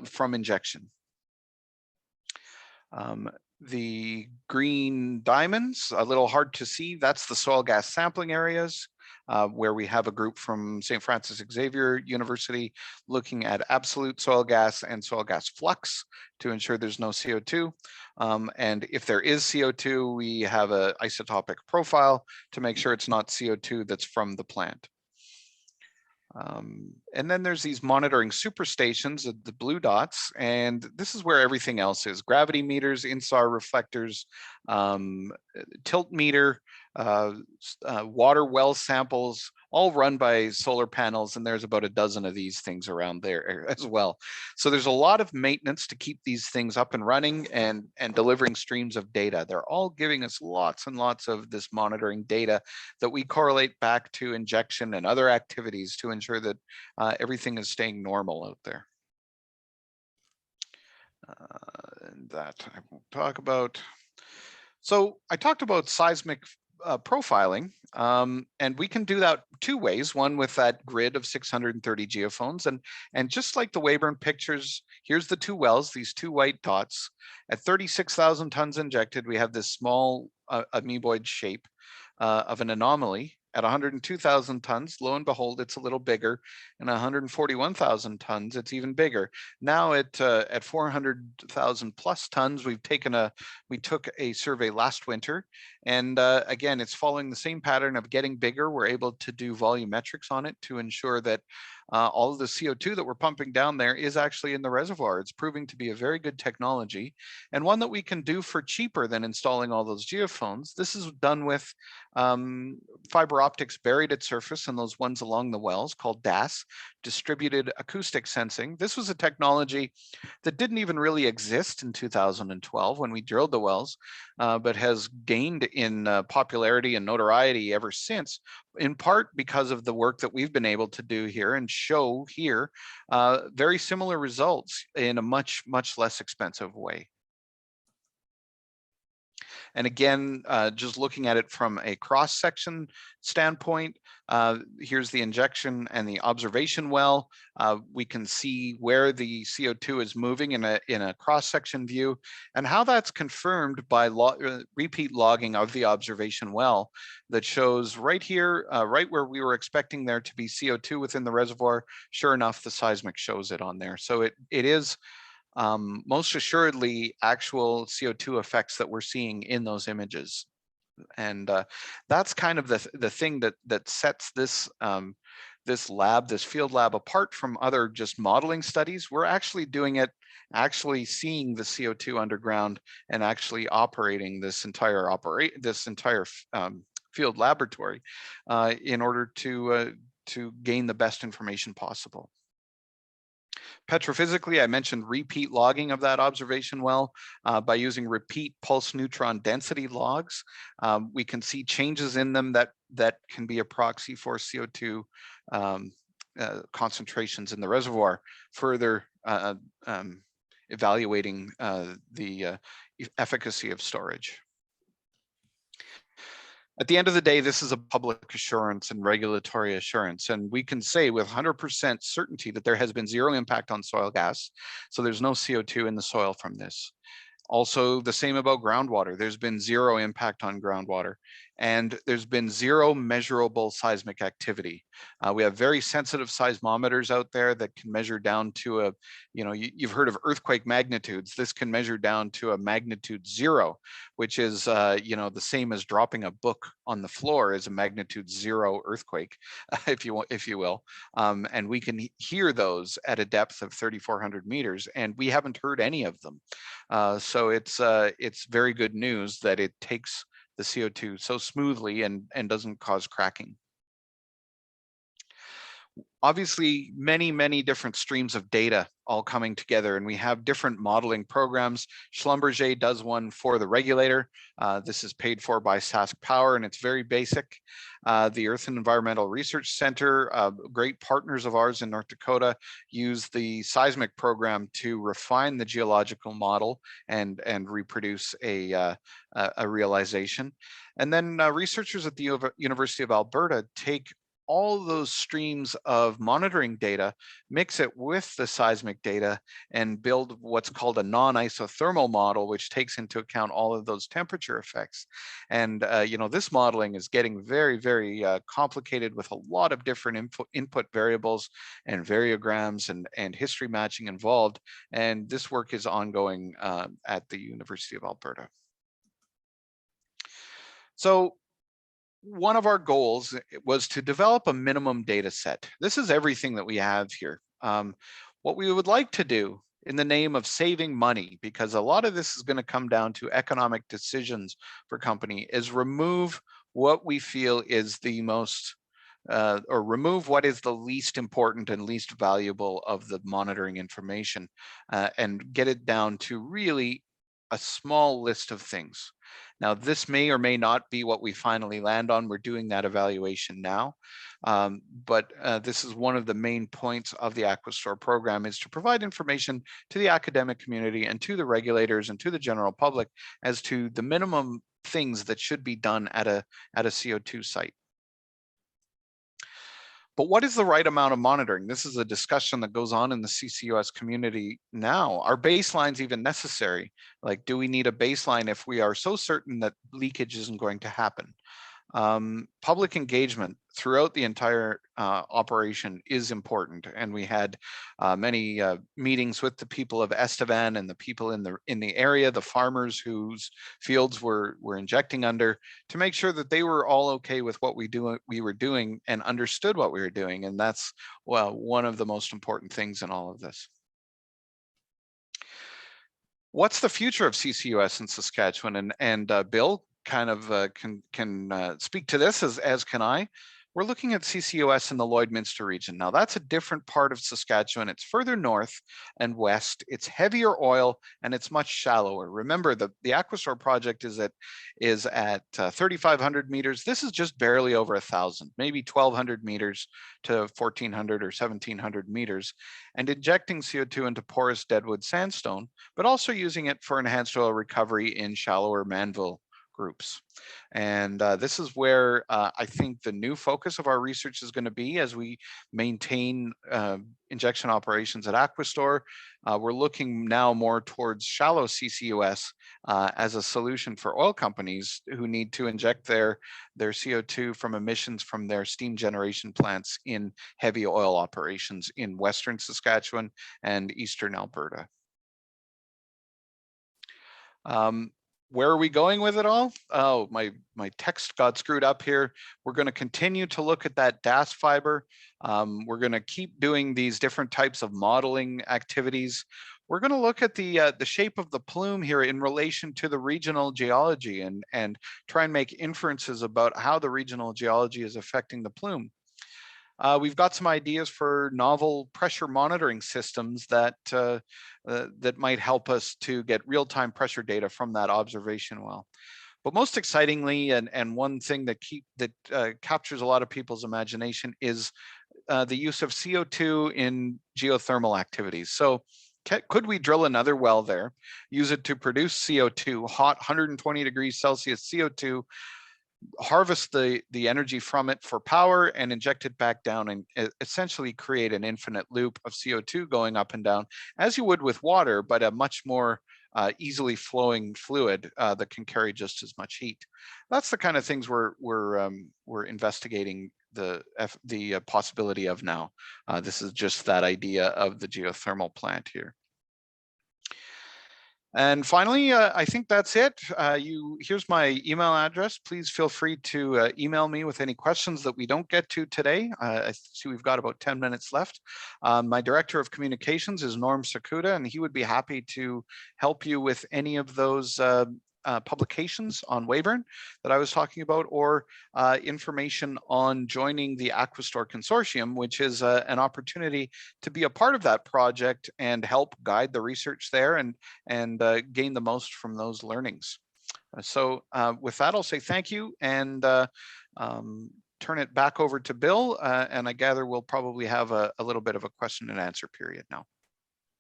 from injection. The green diamonds, a little hard to see, that's the soil gas sampling areas, where we have a group from St. Francis Xavier University looking at absolute soil gas and soil gas flux to ensure there's no CO2. And if there is CO2, we have an isotopic profile to make sure it's not CO2 that's from the plant. And then there's these monitoring superstations, the blue dots, and this is where everything else is. Gravity meters, INSAR reflectors, tilt meter, water well samples, all run by solar panels, and there's about a dozen of these things around there as well. So there's a lot of maintenance to keep these things up and running and delivering streams of data. They're all giving us lots and lots of this monitoring data that we correlate back to injection and other activities to ensure that everything is staying normal out there. And that I won't talk about. So I talked about seismic profiling, and we can do that two ways. One with that grid of 630 geophones, and just like the Weyburn pictures, here's the two wells, these two white dots. At 36,000 tons injected, we have this small amoeboid shape. of an anomaly. At 102,000 tons, lo and behold, it's a little bigger, and 141,000 tons, it's even bigger. Now at 400,000 plus tons, we took a survey last winter, and again, it's following the same pattern of getting bigger. We're able to do volumetrics on it to ensure that all of the CO2 that we're pumping down there is actually in the reservoir. It's proving to be a very good technology, and one that we can do for cheaper than installing all those geophones. This is done with fiber optics buried at surface and those ones along the wells, called DAS, distributed acoustic sensing. This was a technology that didn't even really exist in 2012 when we drilled the wells, but has gained in popularity and notoriety ever since, in part because of the work that we've been able to do here and show here very similar results in a much, much less expensive way. And again, just looking at it from a cross-section standpoint, here's the injection and the observation well. We can see where the CO2 is moving in a cross-section view, and how that's confirmed by repeat logging of the observation well that shows right here, right where we were expecting there to be CO2 within the reservoir. Sure enough, the seismic shows it on there. So it is most assuredly actual CO2 effects that we're seeing in those images. And that's kind of the thing that sets this this field lab apart from other just modeling studies. We're actually doing it, actually seeing the CO2 underground and actually operating this entire field laboratory in order to gain the best information possible. Petrophysically, I mentioned repeat logging of that observation well. By using repeat pulse neutron density logs, we can see changes in them that can be a proxy for CO2 concentrations in the reservoir, further evaluating the efficacy of storage. At the end of the day, this is a public assurance and regulatory assurance, and we can say with 100% certainty that there has been zero impact on soil gas, so there's no CO2 in the soil from this. Also, the same about groundwater. There's been zero impact on groundwater, and there's been zero measurable seismic activity. We have very sensitive seismometers out there that can measure down to you've heard of earthquake magnitudes. This can measure down to a magnitude 0, which is the same as dropping a book on the floor is a magnitude 0 earthquake, if you will. And we can hear those at a depth of 3,400 meters, and we haven't heard any of them. So it's very good news that it takes the CO2 so smoothly and doesn't cause cracking. Obviously, many different streams of data all coming together, and we have different modeling programs. Schlumberger does one for the regulator. This is paid for by Sask Power, and it's very basic. The Earth and Environmental Research Center, great partners of ours in North Dakota, use the seismic program to refine the geological model and reproduce a realization. And then researchers at the University of Alberta take all those streams of monitoring data, mix it with the seismic data, and build what's called a non-isothermal model, which takes into account all of those temperature effects. And this modeling is getting very complicated with a lot of different input variables and variograms and history matching involved. And this work is ongoing at the University of Alberta. So one of our goals was to develop a minimum data set. This is everything that we have here. What we would like to do in the name of saving money, because a lot of this is going to come down to economic decisions for company, is remove what we feel is the most or remove what is the least important and least valuable of the monitoring information and get it down to really a small list of things. Now, this may or may not be what we finally land on. We're doing that evaluation now. But this is one of the main points of the Aquastore program, is to provide information to the academic community and to the regulators and to the general public as to the minimum things that should be done at a CO2 site. But what is the right amount of monitoring? This is a discussion that goes on in the CCUS community now. Are baselines even necessary? Like, do we need a baseline if we are so certain that leakage isn't going to happen? Public engagement throughout the entire operation is important, and we had many meetings with the people of Estevan and the people in the area, the farmers whose fields were injecting under, to make sure that they were all okay with what we were doing and understood what we were doing, and that's one of the most important things in all of this. What's the future of CCUS in Saskatchewan? And Bill kind of can speak to this as can I. We're looking at CCUS in the Lloydminster region. Now that's a different part of Saskatchewan. It's further north and west. It's heavier oil and it's much shallower. Remember, the Aquastor project is at 3,500 meters. This is just barely over 1,000, maybe 1,200 meters to 1,400 or 1,700 meters, and injecting CO2 into porous deadwood sandstone, but also using it for enhanced oil recovery in shallower manville groups. And this is where I think the new focus of our research is going to be as we maintain injection operations at Aquastor. We're looking now more towards shallow CCUS as a solution for oil companies who need to inject their CO2 from emissions from their steam generation plants in heavy oil operations in Western Saskatchewan and Eastern Alberta. Where are we going with it all? Oh, my text got screwed up here. We're going to continue to look at that DAS fiber. We're going to keep doing these different types of modeling activities. We're going to look at the shape of the plume here in relation to the regional geology and try and make inferences about how the regional geology is affecting the plume. We've got some ideas for novel pressure monitoring systems that might help us to get real-time pressure data from that observation well. But most excitingly, and one thing that captures a lot of people's imagination is the use of CO2 in geothermal activities. So could we drill another well there, use it to produce CO2, hot 120 degrees Celsius CO2, harvest the energy from it for power and inject it back down and essentially create an infinite loop of CO2 going up and down as you would with water, but a much more easily flowing fluid that can carry just as much heat. That's the kind of things we're investigating the possibility of now. This is just that idea of the geothermal plant here. And finally, I think that's it. Here's my email address. Please feel free to email me with any questions that we don't get to today. I see we've got about 10 minutes left. My director of communications is Norm Sakuda, and he would be happy to help you with any of those publications on Weyburn that I was talking about, or information on joining the Aquastor Consortium, which is an opportunity to be a part of that project and help guide the research there and gain the most from those learnings. So with that, I'll say thank you and turn it back over to Bill. And I gather we'll probably have a little bit of a question and answer period now.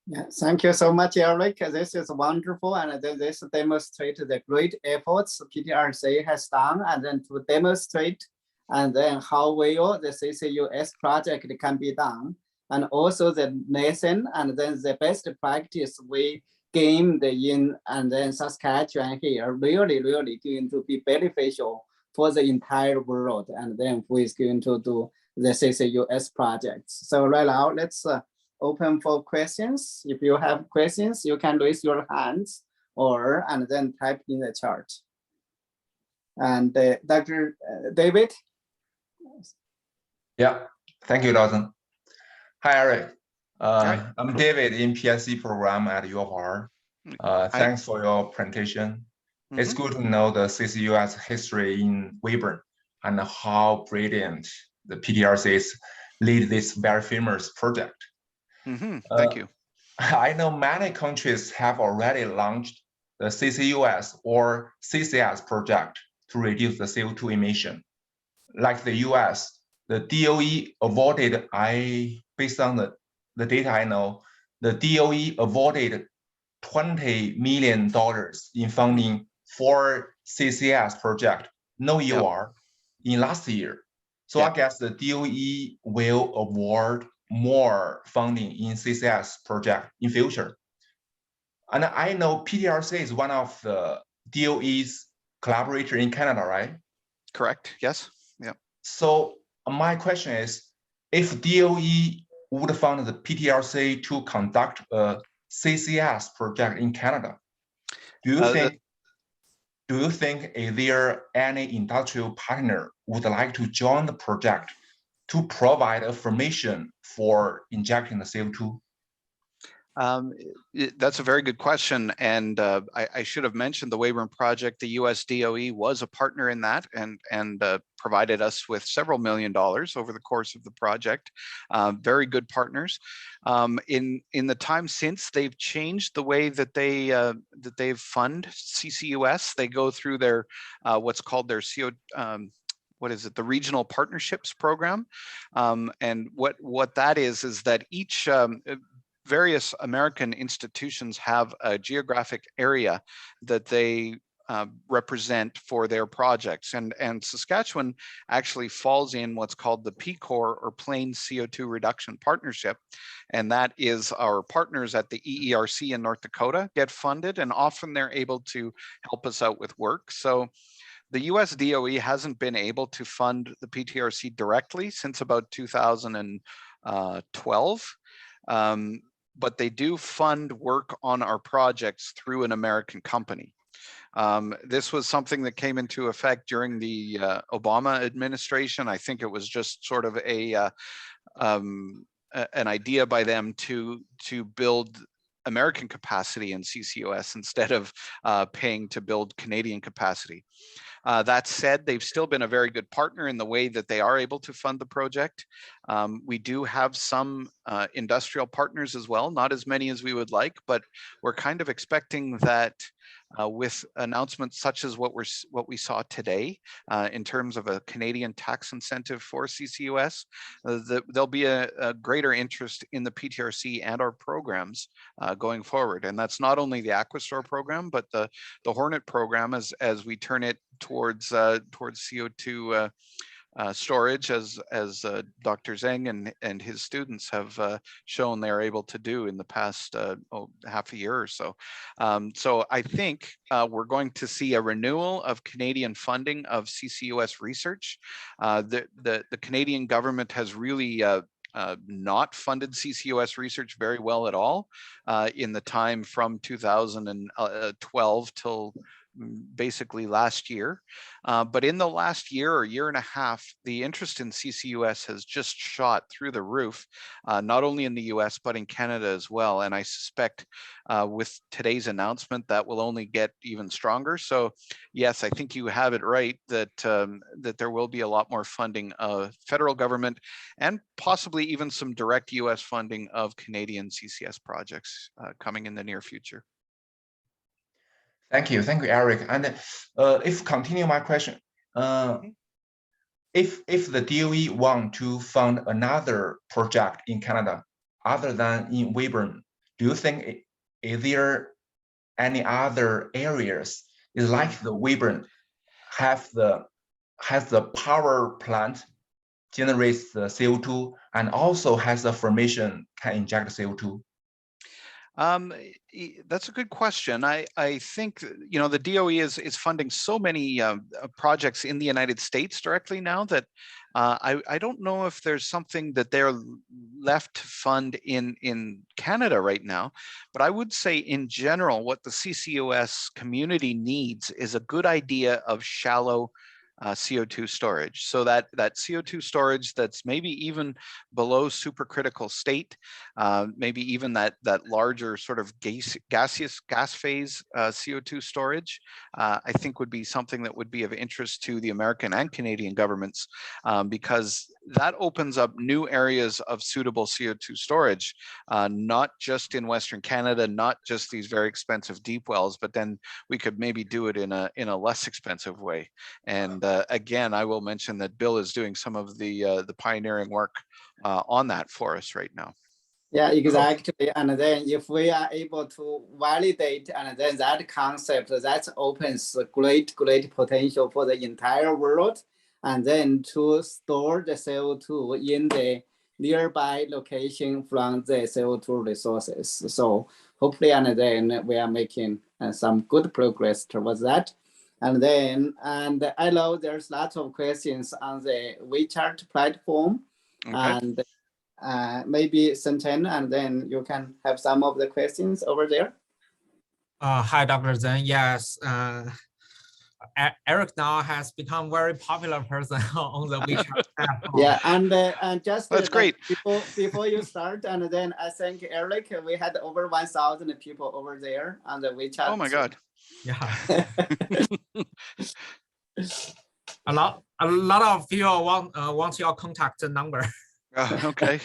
Yeah, thank you so much, Eric. This is wonderful, and this demonstrates the great efforts PTRC has done, and then to demonstrate, and then how well the CCUS project can be done, and also the lesson, and then the best practice we gained in and then Saskatchewan here really going to be beneficial for the entire world, and then who is going to do the CCUS projects. So right now, let's open for questions. If you have questions, you can raise your hands and then type in the chat. And Dr. David? Yeah, thank you, Dawson. Hi, Eric. I'm David in PSC program at UofR. Thanks for your presentation. It's good to know the CCUS history in Weyburn and how brilliant the PTRCs lead this very famous project. Thank you. I know many countries have already launched the CCUS or CCS project to reduce the CO2 emission. Like the US, the DOE awarded, based on the data I know, the DOE awarded $20 million in funding for CCS project, no EOR, in last year. So I guess the DOE will award more funding in CCS project in future. And I know PTRC is one of the DOE's collaborator in Canada, right? Correct. Yes. Yeah. So my question is, if DOE would fund the PTRC to conduct a CCS project in Canada, do you think is there any industrial partner would like to join the project to provide information for injecting the CO2? That's a very good question. And I should have mentioned the Weyburn project. The US DOE was a partner in that and provided us with several $1 million over the course of the project. Very good partners. In the time since, they've changed the way that they've fund CCUS. They go through their what's called their what is it? The Regional Partnerships Program. And what that is that each various American institutions have a geographic area that they represent for their projects. And Saskatchewan actually falls in what's called the PCOR, or Plains CO2 Reduction Partnership. And that is our partners at the EERC in North Dakota get funded, and often they're able to help us out with work. So the US DOE hasn't been able to fund the PTRC directly since about 2012. But they do fund work on our projects through an American company. This was something that came into effect during the Obama administration. I think it was just sort of an idea by them to build American capacity in CCUS instead of paying to build Canadian capacity. That said, they've still been a very good partner in the way that they are able to fund the project. We do have some industrial partners as well, not as many as we would like, but we're kind of expecting that with announcements such as what we saw today in terms of a Canadian tax incentive for CCUS, there'll be a greater interest in the PTRC and our programs going forward. And that's not only the Aquastor program, but the Hornet program as we turn it towards CO2 storage, as Dr. Zhang and his students have shown they're able to do in the past half a year or so. So I think we're going to see a renewal of Canadian funding of CCUS research. The Canadian government has really not funded CCUS research very well at all in the time from 2012 till basically last year. But in the last year or year and a half, the interest in CCUS has just shot through the roof, not only in the US, but in Canada as well. And I suspect with today's announcement, that will only get even stronger. So yes, I think you have it right that that there will be a lot more funding of federal government and possibly even some direct US funding of Canadian CCS projects coming in the near future. Thank you, Eric. And if continue my question, if the DOE want to fund another project in Canada other than in Weyburn, do you think is there any other areas is like the Weyburn has the power plant generates the CO2 and also has the formation can inject CO2? That's a good question. I think, you know, the DOE is funding so many projects in the United States directly now that I don't know if there's something that they're left to fund in Canada right now. But I would say in general, what the CCUS community needs is a good idea of shallow CO2 storage. So that CO2 storage that's maybe even below supercritical state, maybe even that larger sort of gaseous gas phase CO2 storage, I think would be something that would be of interest to the American and Canadian governments, because that opens up new areas of suitable CO2 storage, not just in Western Canada, not just these very expensive deep wells, but then we could maybe do it in a less expensive way. And again, I will mention that Bill is doing some of the pioneering work on that for us right now. Yeah, exactly. And then if we are able to validate, and then that concept, that opens great potential for the entire world. And then to store the CO2 in the nearby location from the CO2 resources. So hopefully, and then we are making some good progress towards that. And I know there's lots of questions on the WeChat platform, and maybe Senten, and then you can have some of the questions over there. Hi, Dr. Zeng. Yes, Erik now has become very popular person on the WeChat platform. Yeah, and just that's great. Before you start, and then I thank Erik. We had over 1,000 people over there on the WeChat. Oh my God. Yeah. a lot of people want your contact number. Okay.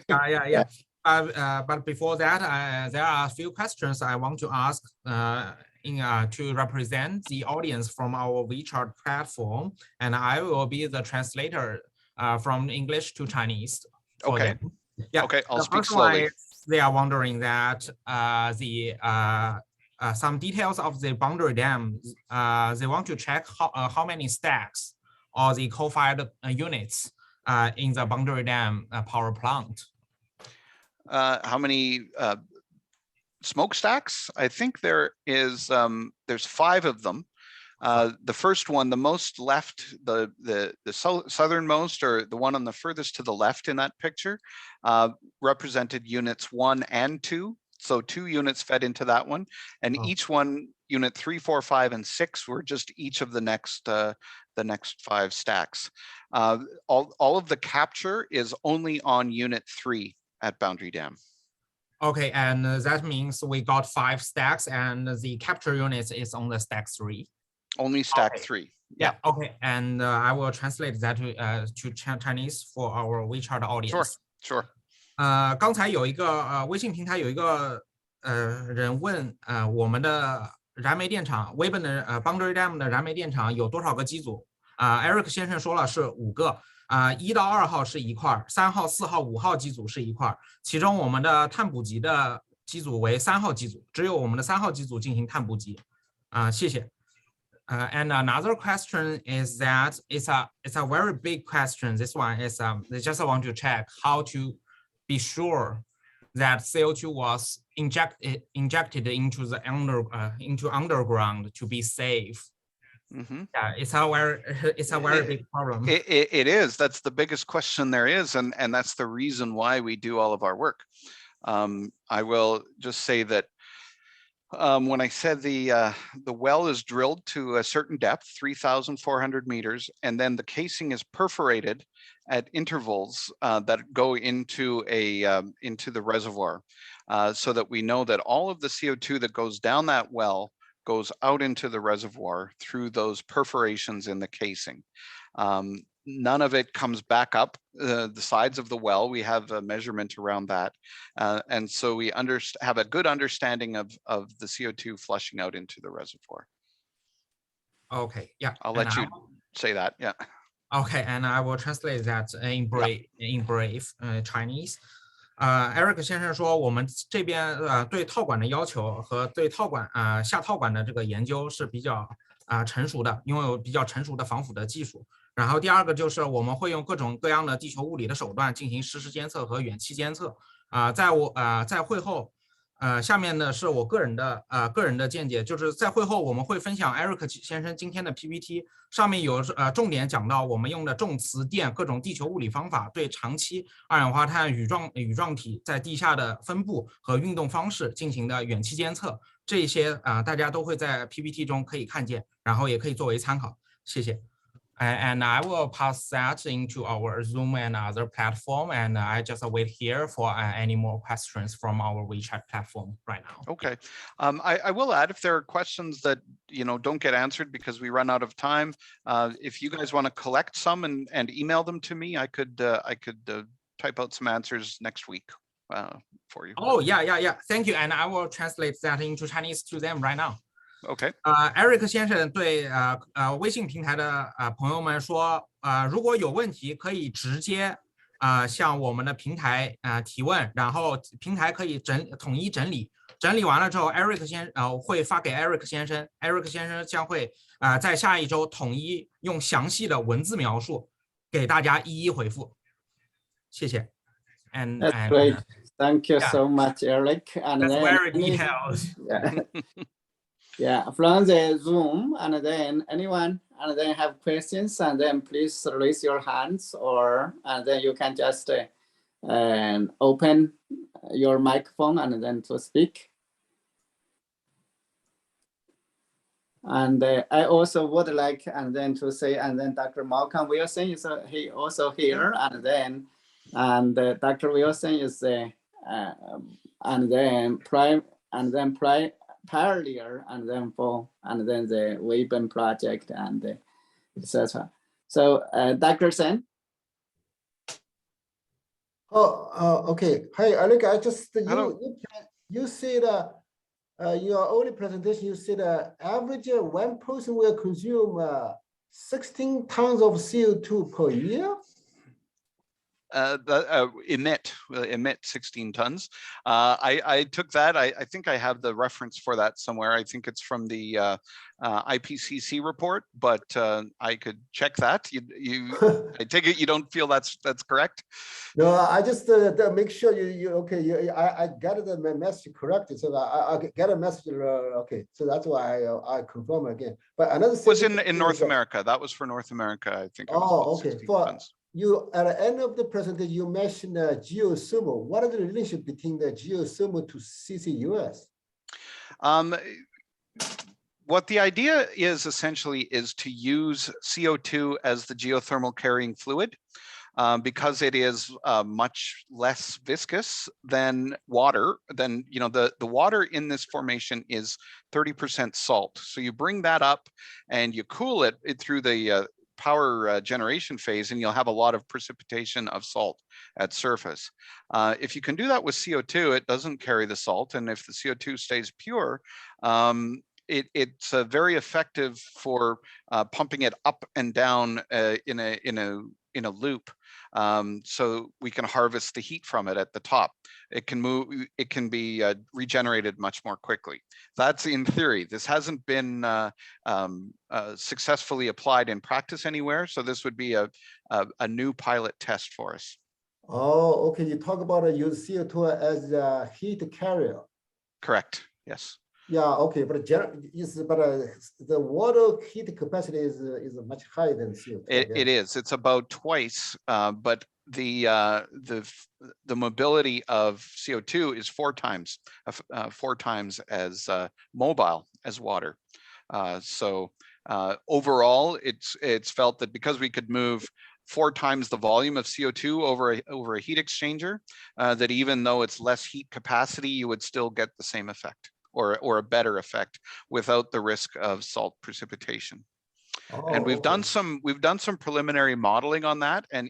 Yeah. But before that, there are a few questions I want to ask to represent the audience from our WeChat platform, and I will be the translator from English to Chinese. Okay. Them. Yeah. Okay, I'll speak slowly. They are wondering that some details of the boundary dam. They want to check how many stacks or the coal-fired units in the boundary dam power plant. How many smokestacks? I think there is there's 5 of them. The first one, the most left, the southernmost, or the one on the furthest to the left in that picture, represented units 1 and 2. So 2 units fed into that one, and each one, unit 3, 4, 5, and 6, were just each of the next 5 stacks. All of the capture is only on unit 3 at Boundary Dam. Okay, and that means we got 5 stacks, and the capture units is on the stack 3. Only stack 3. Yeah. Okay, and I will translate that to Chinese for our WeChat audience. Sure. 刚才有一个微信平台有一个人问我们的燃煤电厂 Weben 的Boundary Dam 的燃煤电厂有多少个机组？Erik 先生说了是5个，1到2号是一块，3号、4号、5号机组是一块，其中我们的碳捕集的机组为3号机组，只有我们的3号机组进行碳捕集。谢谢。And another question is that it's a very big question. This one is they just want to check how to be sure that CO2 was injected into the underground to be safe. Mm-hmm. Yeah, it's a very big problem. It is. That's the biggest question there is, and that's the reason why we do all of our work. I will just say that when I said the well is drilled to a certain depth, 3,400 meters, and then the casing is perforated at intervals that go into the reservoir, so that we know that all of the CO2 that goes down that well goes out into the reservoir through those perforations in the casing. None of it comes back up the sides of the well. We have a measurement around that. And so we have a good understanding of the CO2 flushing out into the reservoir. Okay, yeah. I'll let you say that, yeah. Okay, and I will translate that in brief Chinese. Erik 先生说，我们这边对套管的要求和对套管下套管的这个研究是比较成熟的，拥有比较成熟的防腐的技术。然后第二个就是我们会用各种各样的地球物理的手段进行实时监测和远期监测。在会后，下面呢是我个人的见解，就是在会后我们会分享 Erik 先生今天的 PPT， 上面有重点讲到我们用的重磁电各种地球物理方法对长期二氧化碳羽状体在地下的分布和运动方式进行的远期监测，这些大家都会在 PPT 中可以看见，然后也可以作为参考。谢谢。And I will pass that into our Zoom and other platform, and I just wait here for any more questions from our WeChat platform right now. Okay, I will add, if there are questions that don't get answered because we run out of time, if you guys want to collect some and email them to me, I could type out some answers next week for you. Oh yeah. Thank you, and I will translate that into Chinese to them right now. OK， Erik 先生对微信平台的朋友们说，如果有问题可以直接向我们的平台提问，然后平台可以统一整理完了之后 ，Erik 会发给 Erik 先生 ，Erik 先生将会在下一周统一用详细的文字描述给大家一一回复。谢谢。That's great. Thank you so much, Erik. That's very detailed. Yeah, from the Zoom, and then anyone, and then have questions, and then please raise your hands, or and then you can just open your microphone and then to speak. And I also would like and then to say, and then Dr. Malcolm Wilson is he also here, and then Dr. Wilson is and then pioneer, and then the Weben project and etc. So Dr. Sen. Okay. Hi, Erik. I just Hello. you said your only presentation. You said average one person will consume 16 tons of CO2 per year. Emit 16 tons. I took that. I think I have the reference for that somewhere. I think it's from the IPCC report, but I could check that. I take it you don't feel that's correct? No, I just make sure you okay. I got the message corrected, so I get a message. Okay, so that's why I confirm again. But another thing was in North America. That was for North America, I think. Oh, okay. For tons. You at the end of the presentation, you mentioned geothermal. What is the relationship between the geothermal to CCUS? What the idea is essentially is to use CO2 as the geothermal carrying fluid, because it is much less viscous than water. Then the water in this formation is 30% salt. So you bring that up and you cool it through the power generation phase, and you'll have a lot of precipitation of salt at surface. If you can do that with CO2, it doesn't carry the salt, and if the CO2 stays pure, it's very effective for pumping it up and down in a loop, so we can harvest the heat from it at the top. It can be regenerated much more quickly. That's in theory. This hasn't been successfully applied in practice anywhere, so this would be a new pilot test for us. Oh, okay. You talk about use CO2 as a heat carrier. Correct. Yes. Yeah. Okay. But the water heat capacity is much higher than CO2. It is. It's about twice, but the mobility of CO2 is four times as mobile as water. So overall, it's felt that because we could move 4 times the volume of CO2 over a heat exchanger, that even though it's less heat capacity, you would still get the same effect or a better effect without the risk of salt precipitation. And we've done some preliminary modeling on that, and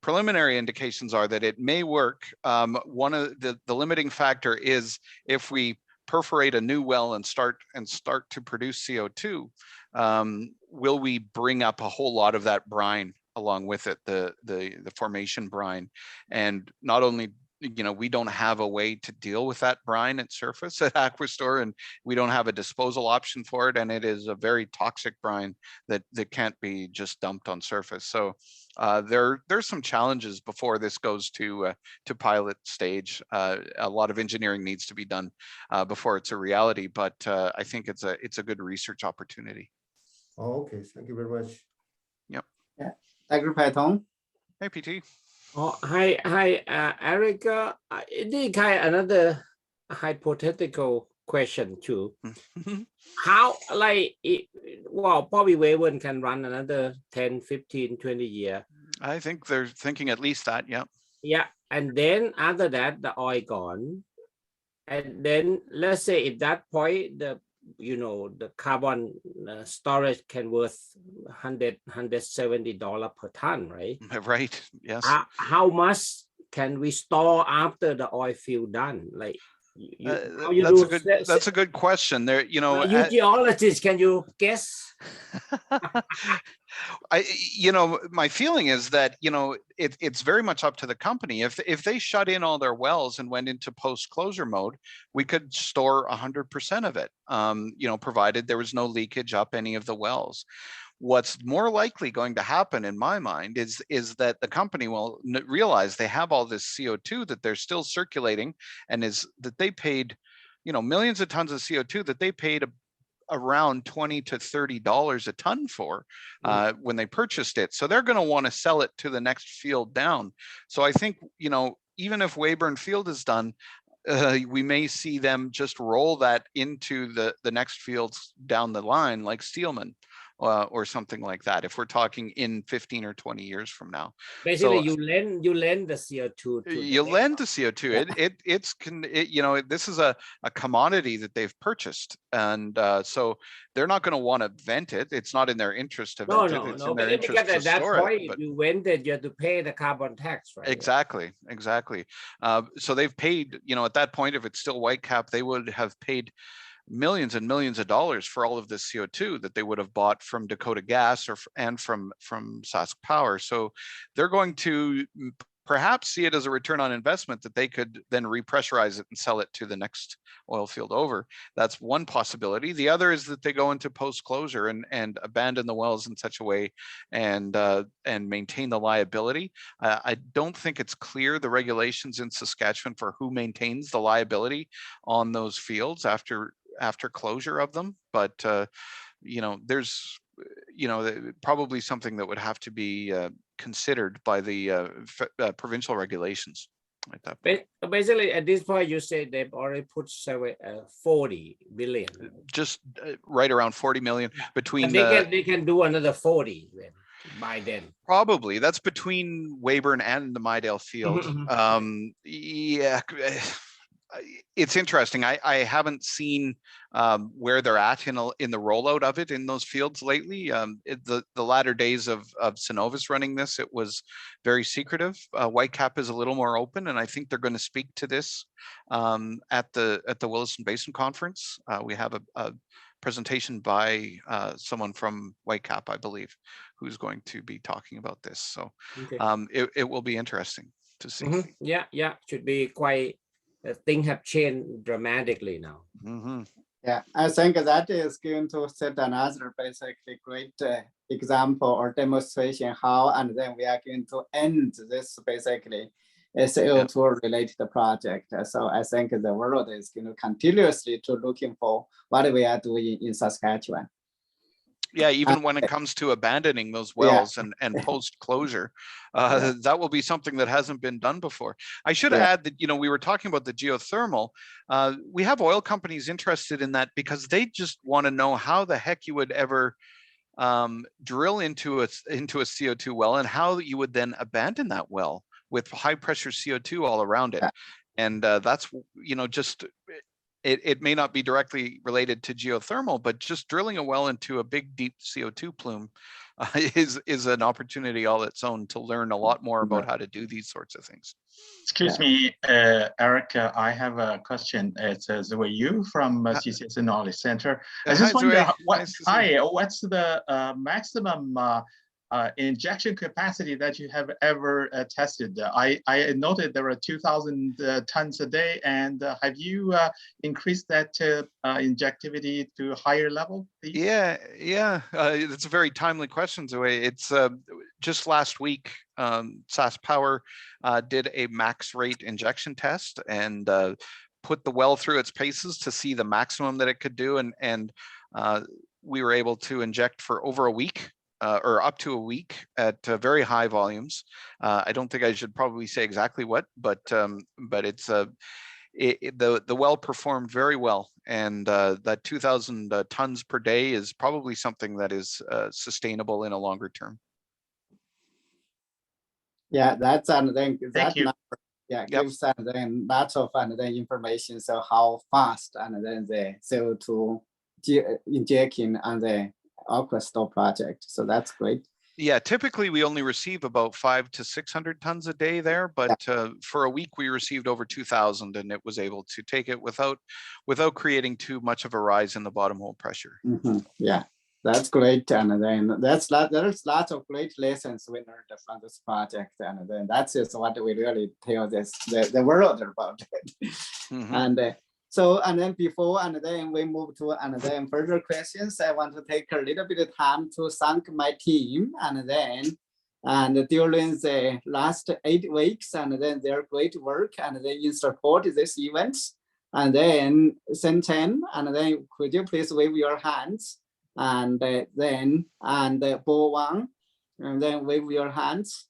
preliminary indications are that it may work. One of the limiting factor is if we perforate a new well and start to produce CO2, will we bring up a whole lot of that brine along with it, the formation brine? And not only we don't have a way to deal with that brine at surface at Aquastore, and we don't have a disposal option for it, and it is a very toxic brine that can't be just dumped on surface. So there's some challenges before this goes to pilot stage. A lot of engineering needs to be done before it's a reality, but I think it's a good research opportunity. Oh, okay, thank you very much. Yep. Yeah. Dr. Paitong. Hey, PT. Oh, hi, Erik. This kind another hypothetical question too. How, probably Weben can run another 10, 15, 20 years. I think they're thinking at least that, yeah. Yeah, and then after that, the oil gone. And then let's say at that point, the carbon storage can worth $170 per ton, right? Right. Yes. How much can we store after the oil field done? Like, that's a good question. There, you geologists, can you guess? My feeling is that it's very much up to the company. If they shut in all their wells and went into post-closure mode, we could store 100% of it, provided there was no leakage up any of the wells. What's more likely going to happen, in my mind, is that the company will realize they have all this CO2 that they're still circulating, and is that they paid millions of tons of CO2 that they paid around $20 to $30 a ton for when they purchased it. So they're going to want to sell it to the next field down. So I think, even if Weyburn Field is done, we may see them just roll that into the next fields down the line, like Steelman or something like that, if we're talking in 15 or 20 years from now. Basically, So, you lend the CO2 to you lend the CO2. This is a commodity that they've purchased, and so they're not going to want to vent it. It's not in their interest to vent it. It's in their interest to store it. You vent it, you have to pay the carbon tax, right? Exactly. So they've paid, at that point, if it's still Whitecap, they would have paid millions and millions of dollars for all of this CO2 that they would have bought from Dakota Gas and from Sask Power. So they're going to perhaps see it as a return on investment that they could then repressurize it and sell it to the next oil field over. That's one possibility. The other is that they go into post-closure and abandon the wells in such a way and maintain the liability. I don't think it's clear, the regulations in Saskatchewan, for who maintains the liability on those fields after closure of them, but there's probably something that would have to be considered by the provincial regulations at that point. Basically, at this point, you say they've already put 40 billion, just right around 40 million between. They can do another 40 then, by then. Probably that's between Weyburn and the Midale field. Yeah. It's interesting. I haven't seen where they're at in the rollout of it in those fields lately. The latter days of Cenovus running this, it was very secretive. Whitecap is a little more open, and I think they're going to speak to this at the Williston Basin Conference. We have a presentation by someone from Whitecap, I believe, who's going to be talking about this. So it will be interesting to see. Yeah, should be quite. Things have changed dramatically now. Yeah, I think that is going to set another basically great example or demonstration how, and then we are going to end this basically a CO2 related project. So I think the world is going to continuously to looking for what we are doing in Saskatchewan. Yeah, even when it comes to abandoning those wells and post-closure, that will be something that hasn't been done before. I should add that, we were talking about the geothermal. We have oil companies interested in that because they just want to know how the heck you would ever drill into a CO2 well and how you would then abandon that well with high pressure CO2 all around it. And that's, just it may not be directly related to geothermal, but just drilling a well into a big, deep CO2 plume is an opportunity all its own to learn a lot more about how to do these sorts of things. Excuse me, Eric, I have a question. It's Zui Yu from CCUS Knowledge Center. I just wonder, what's the maximum injection capacity that you have ever tested? I noted there are 2,000 tons a day, and have you increased that injectivity to a higher level, please? Yeah, that's a very timely question, Zoe. It's just last week, Sask Power did a max rate injection test and put the well through its paces to see the maximum that it could do, and we were able to inject for over a week. Or up to a week at very high volumes. I don't think I should probably say exactly what, but it's the well performed very well, and that 2,000 tons per day is probably something that is sustainable in a longer term. Yeah, that's and then that you. Number, gives and then lots of and then information. So how fast and then the CO2 injecting and the Aquastore project. So that's great. Yeah, typically we only receive about 500 to 600 tons a day there, but for a week we received over 2,000, and it was able to take it without creating too much of a rise in the bottom hole pressure. Yeah, that's great, and then there's lots of great lessons we learned from this project, and then that's just what we really tell the world about it. And so, and then before, and then we move to, and then further questions, I want to take a little bit of time to thank my team, and during the last 8 weeks, and then their great work, and then in support of this event. And then Sen-Chen, and then could you please wave your hands? And then, and Bo Wang, and then wave your hands.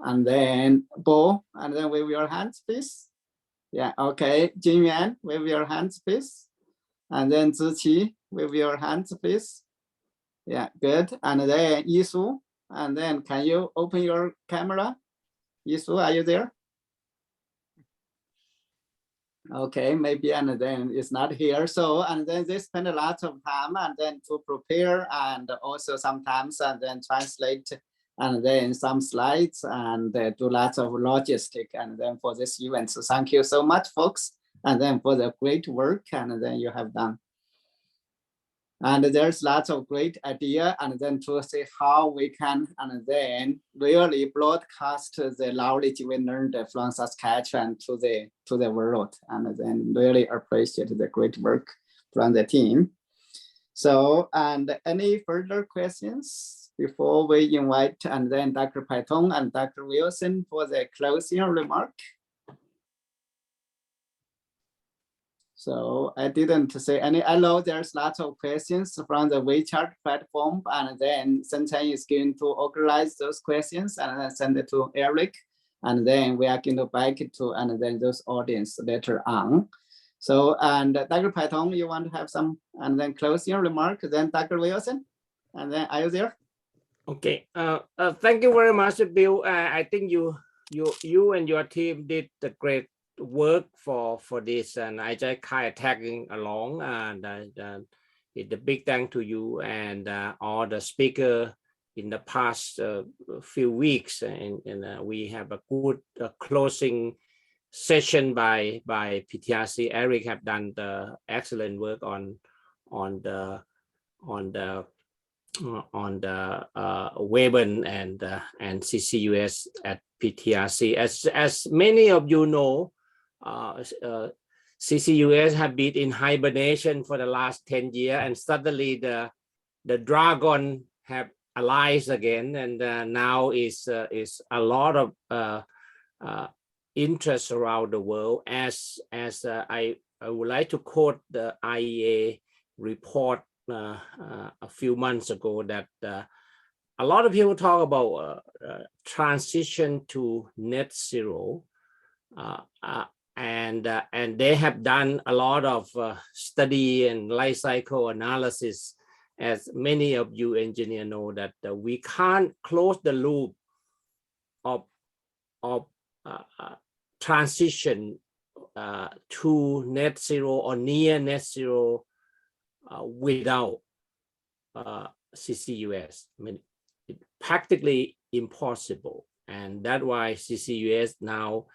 And then Bo, and then wave your hands, please. Yeah, okay. Jin Yuan, wave your hands, please. And then Ziqi, wave your hands, please. Yeah, good. And then Yisu, and then can you open your camera? Yisu, are you there? Okay, maybe, and then it's not here. So, and then they spend a lot of time and then to prepare and also sometimes and then translate and then some slides and do lots of logistic and then for this event. So thank you so much, folks. And then for the great work and then you have done. And there's lots of great idea and then to see how we can and then really broadcast the knowledge we learned from Saskatchewan to the world and then really appreciate the great work from the team. So, and any further questions before we invite and then Dr. Paitong and Dr. Wilson for the closing remark? So I didn't say any. I know there's lots of questions from the WeChat platform, and then Sen-Chen is going to organize those questions and then send it to Erik, and then we are going to back it to and then those audience later on. So and Dr. Paitong, you want to have some and then closing remark? Then Dr. Wilson, and then are you there? Okay. Thank you very much, Bill. I think you and your team did the great work for this, and I just kind of tagging along, and it's a big thank to you and all the speaker in the past few weeks, and we have a good closing session by PTRC. Erik have done the excellent work on the Weben and CCUS at PTRC. As many of you know, CCUS have been in hibernation for the last 10 years, and suddenly the dragon have allies again, and now is a lot of interest around the world. As I would like to quote the IEA report a few months ago, that a lot of people talk about transition to net zero, and they have done a lot of study and life cycle analysis. As many of you engineers know, that we can't close the loop of transition to net zero or near net zero without CCUS. I mean, it's practically impossible, and that's why CCUS now,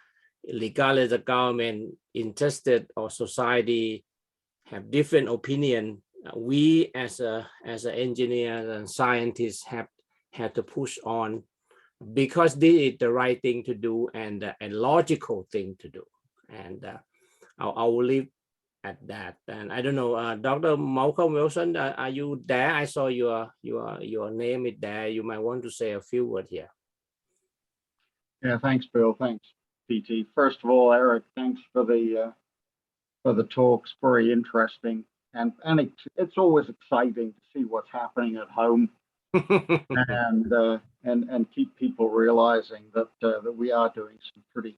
regardless the government interested or society have different opinion, we as an engineer and scientists have had to push on, because this is the right thing to do and a logical thing to do. And I will leave at that. And I don't know, Dr. Malcolm Wilson, are you there? I saw your name is there. You might want to say a few words here. Yeah, thanks, Bill. Thanks, PT. First of all, Erik, thanks for the talks. Very interesting, and it's always exciting to see what's happening at home, and keep people realizing that that we are doing some pretty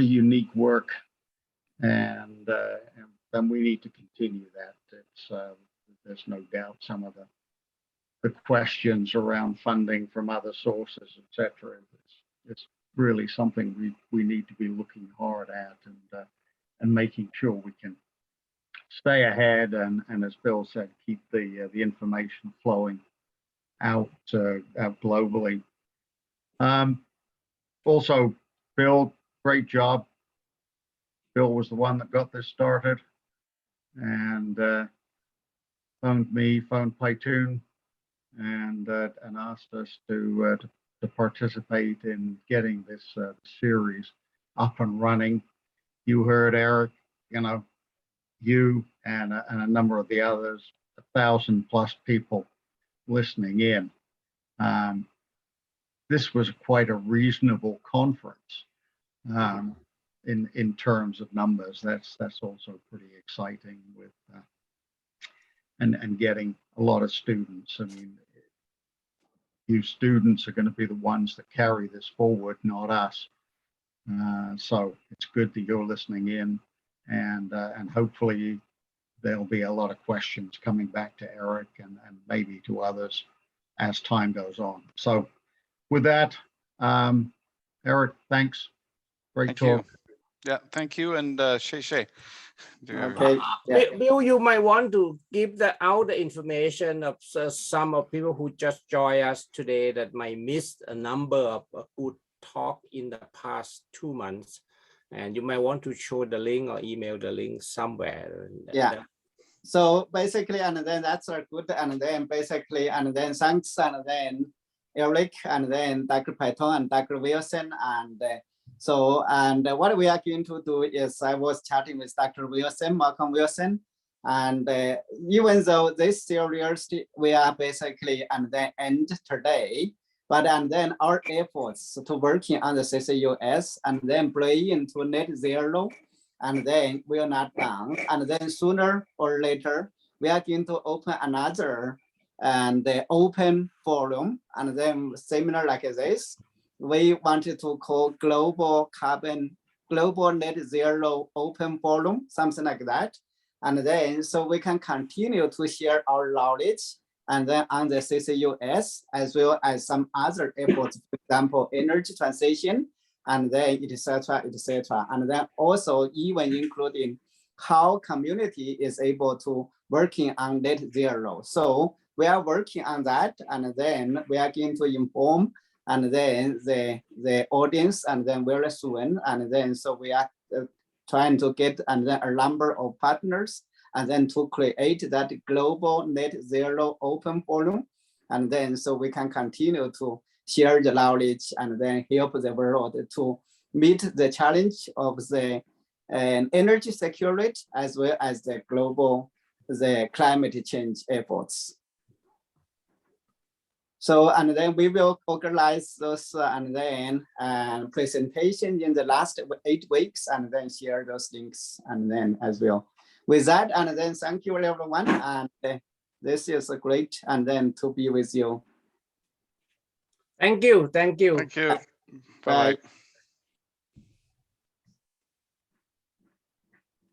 unique work, and we need to continue that. It's there's no doubt some of the questions around funding from other sources, etc. It's really something we need to be looking hard at and making sure we can stay ahead and as Bill said, keep the information flowing out globally. Also, Bill, great job. Bill was the one that got this started, and phoned Paitong, and asked us to participate in getting this series up and running. You heard Erik, you and a number of the others, 1,000+ people listening in. This was quite a reasonable conference. in terms of numbers. That's also pretty exciting with and getting a lot of students. I mean, you students are going to be the ones that carry this forward, not us. So it's good that you're listening in, and hopefully there'll be a lot of questions coming back to Erik and maybe to others as time goes on. So with that, Erik, thanks. Great talk. Yeah, thank you, and Shay. Okay. Bill, you might want to give out the information of some of people who just joined us today that might miss a number of good talk in the past 2 months, and you might want to show the link or email the link somewhere. Yeah. So basically, and then that's a good, and then basically, and then thanks, and then Erik, and then Dr. Python and Dr. Wilson, and so, and what we are going to do is I was chatting with Dr. Wilson, Malcolm Wilson, and even though this series we are basically and then end today, but and then our efforts to working on the CCUS and then play into net zero, and then we are not done, and then sooner or later we are going to open another and the open forum, and then similar like this. We wanted to call global net zero open forum, something like that. And then so we can continue to share our knowledge and then on the CCUS, as well as some other efforts, for example, energy transition, and then et cetera. And then also even including how community is able to working on net zero. So we are working on that, and then we are going to inform and then the audience, and then very soon, and then so we are trying to get and then a number of partners, and then to create that global net zero open forum, and then so we can continue to share the knowledge and then help the world to meet the challenge of the energy security as well as the global climate change efforts. So, and then we will organize those and then presentation in the last 8 weeks, and then share those links and then as well. With that, and then thank you everyone, and this is a great and then to be with you. Thank you. Thank you. Bye.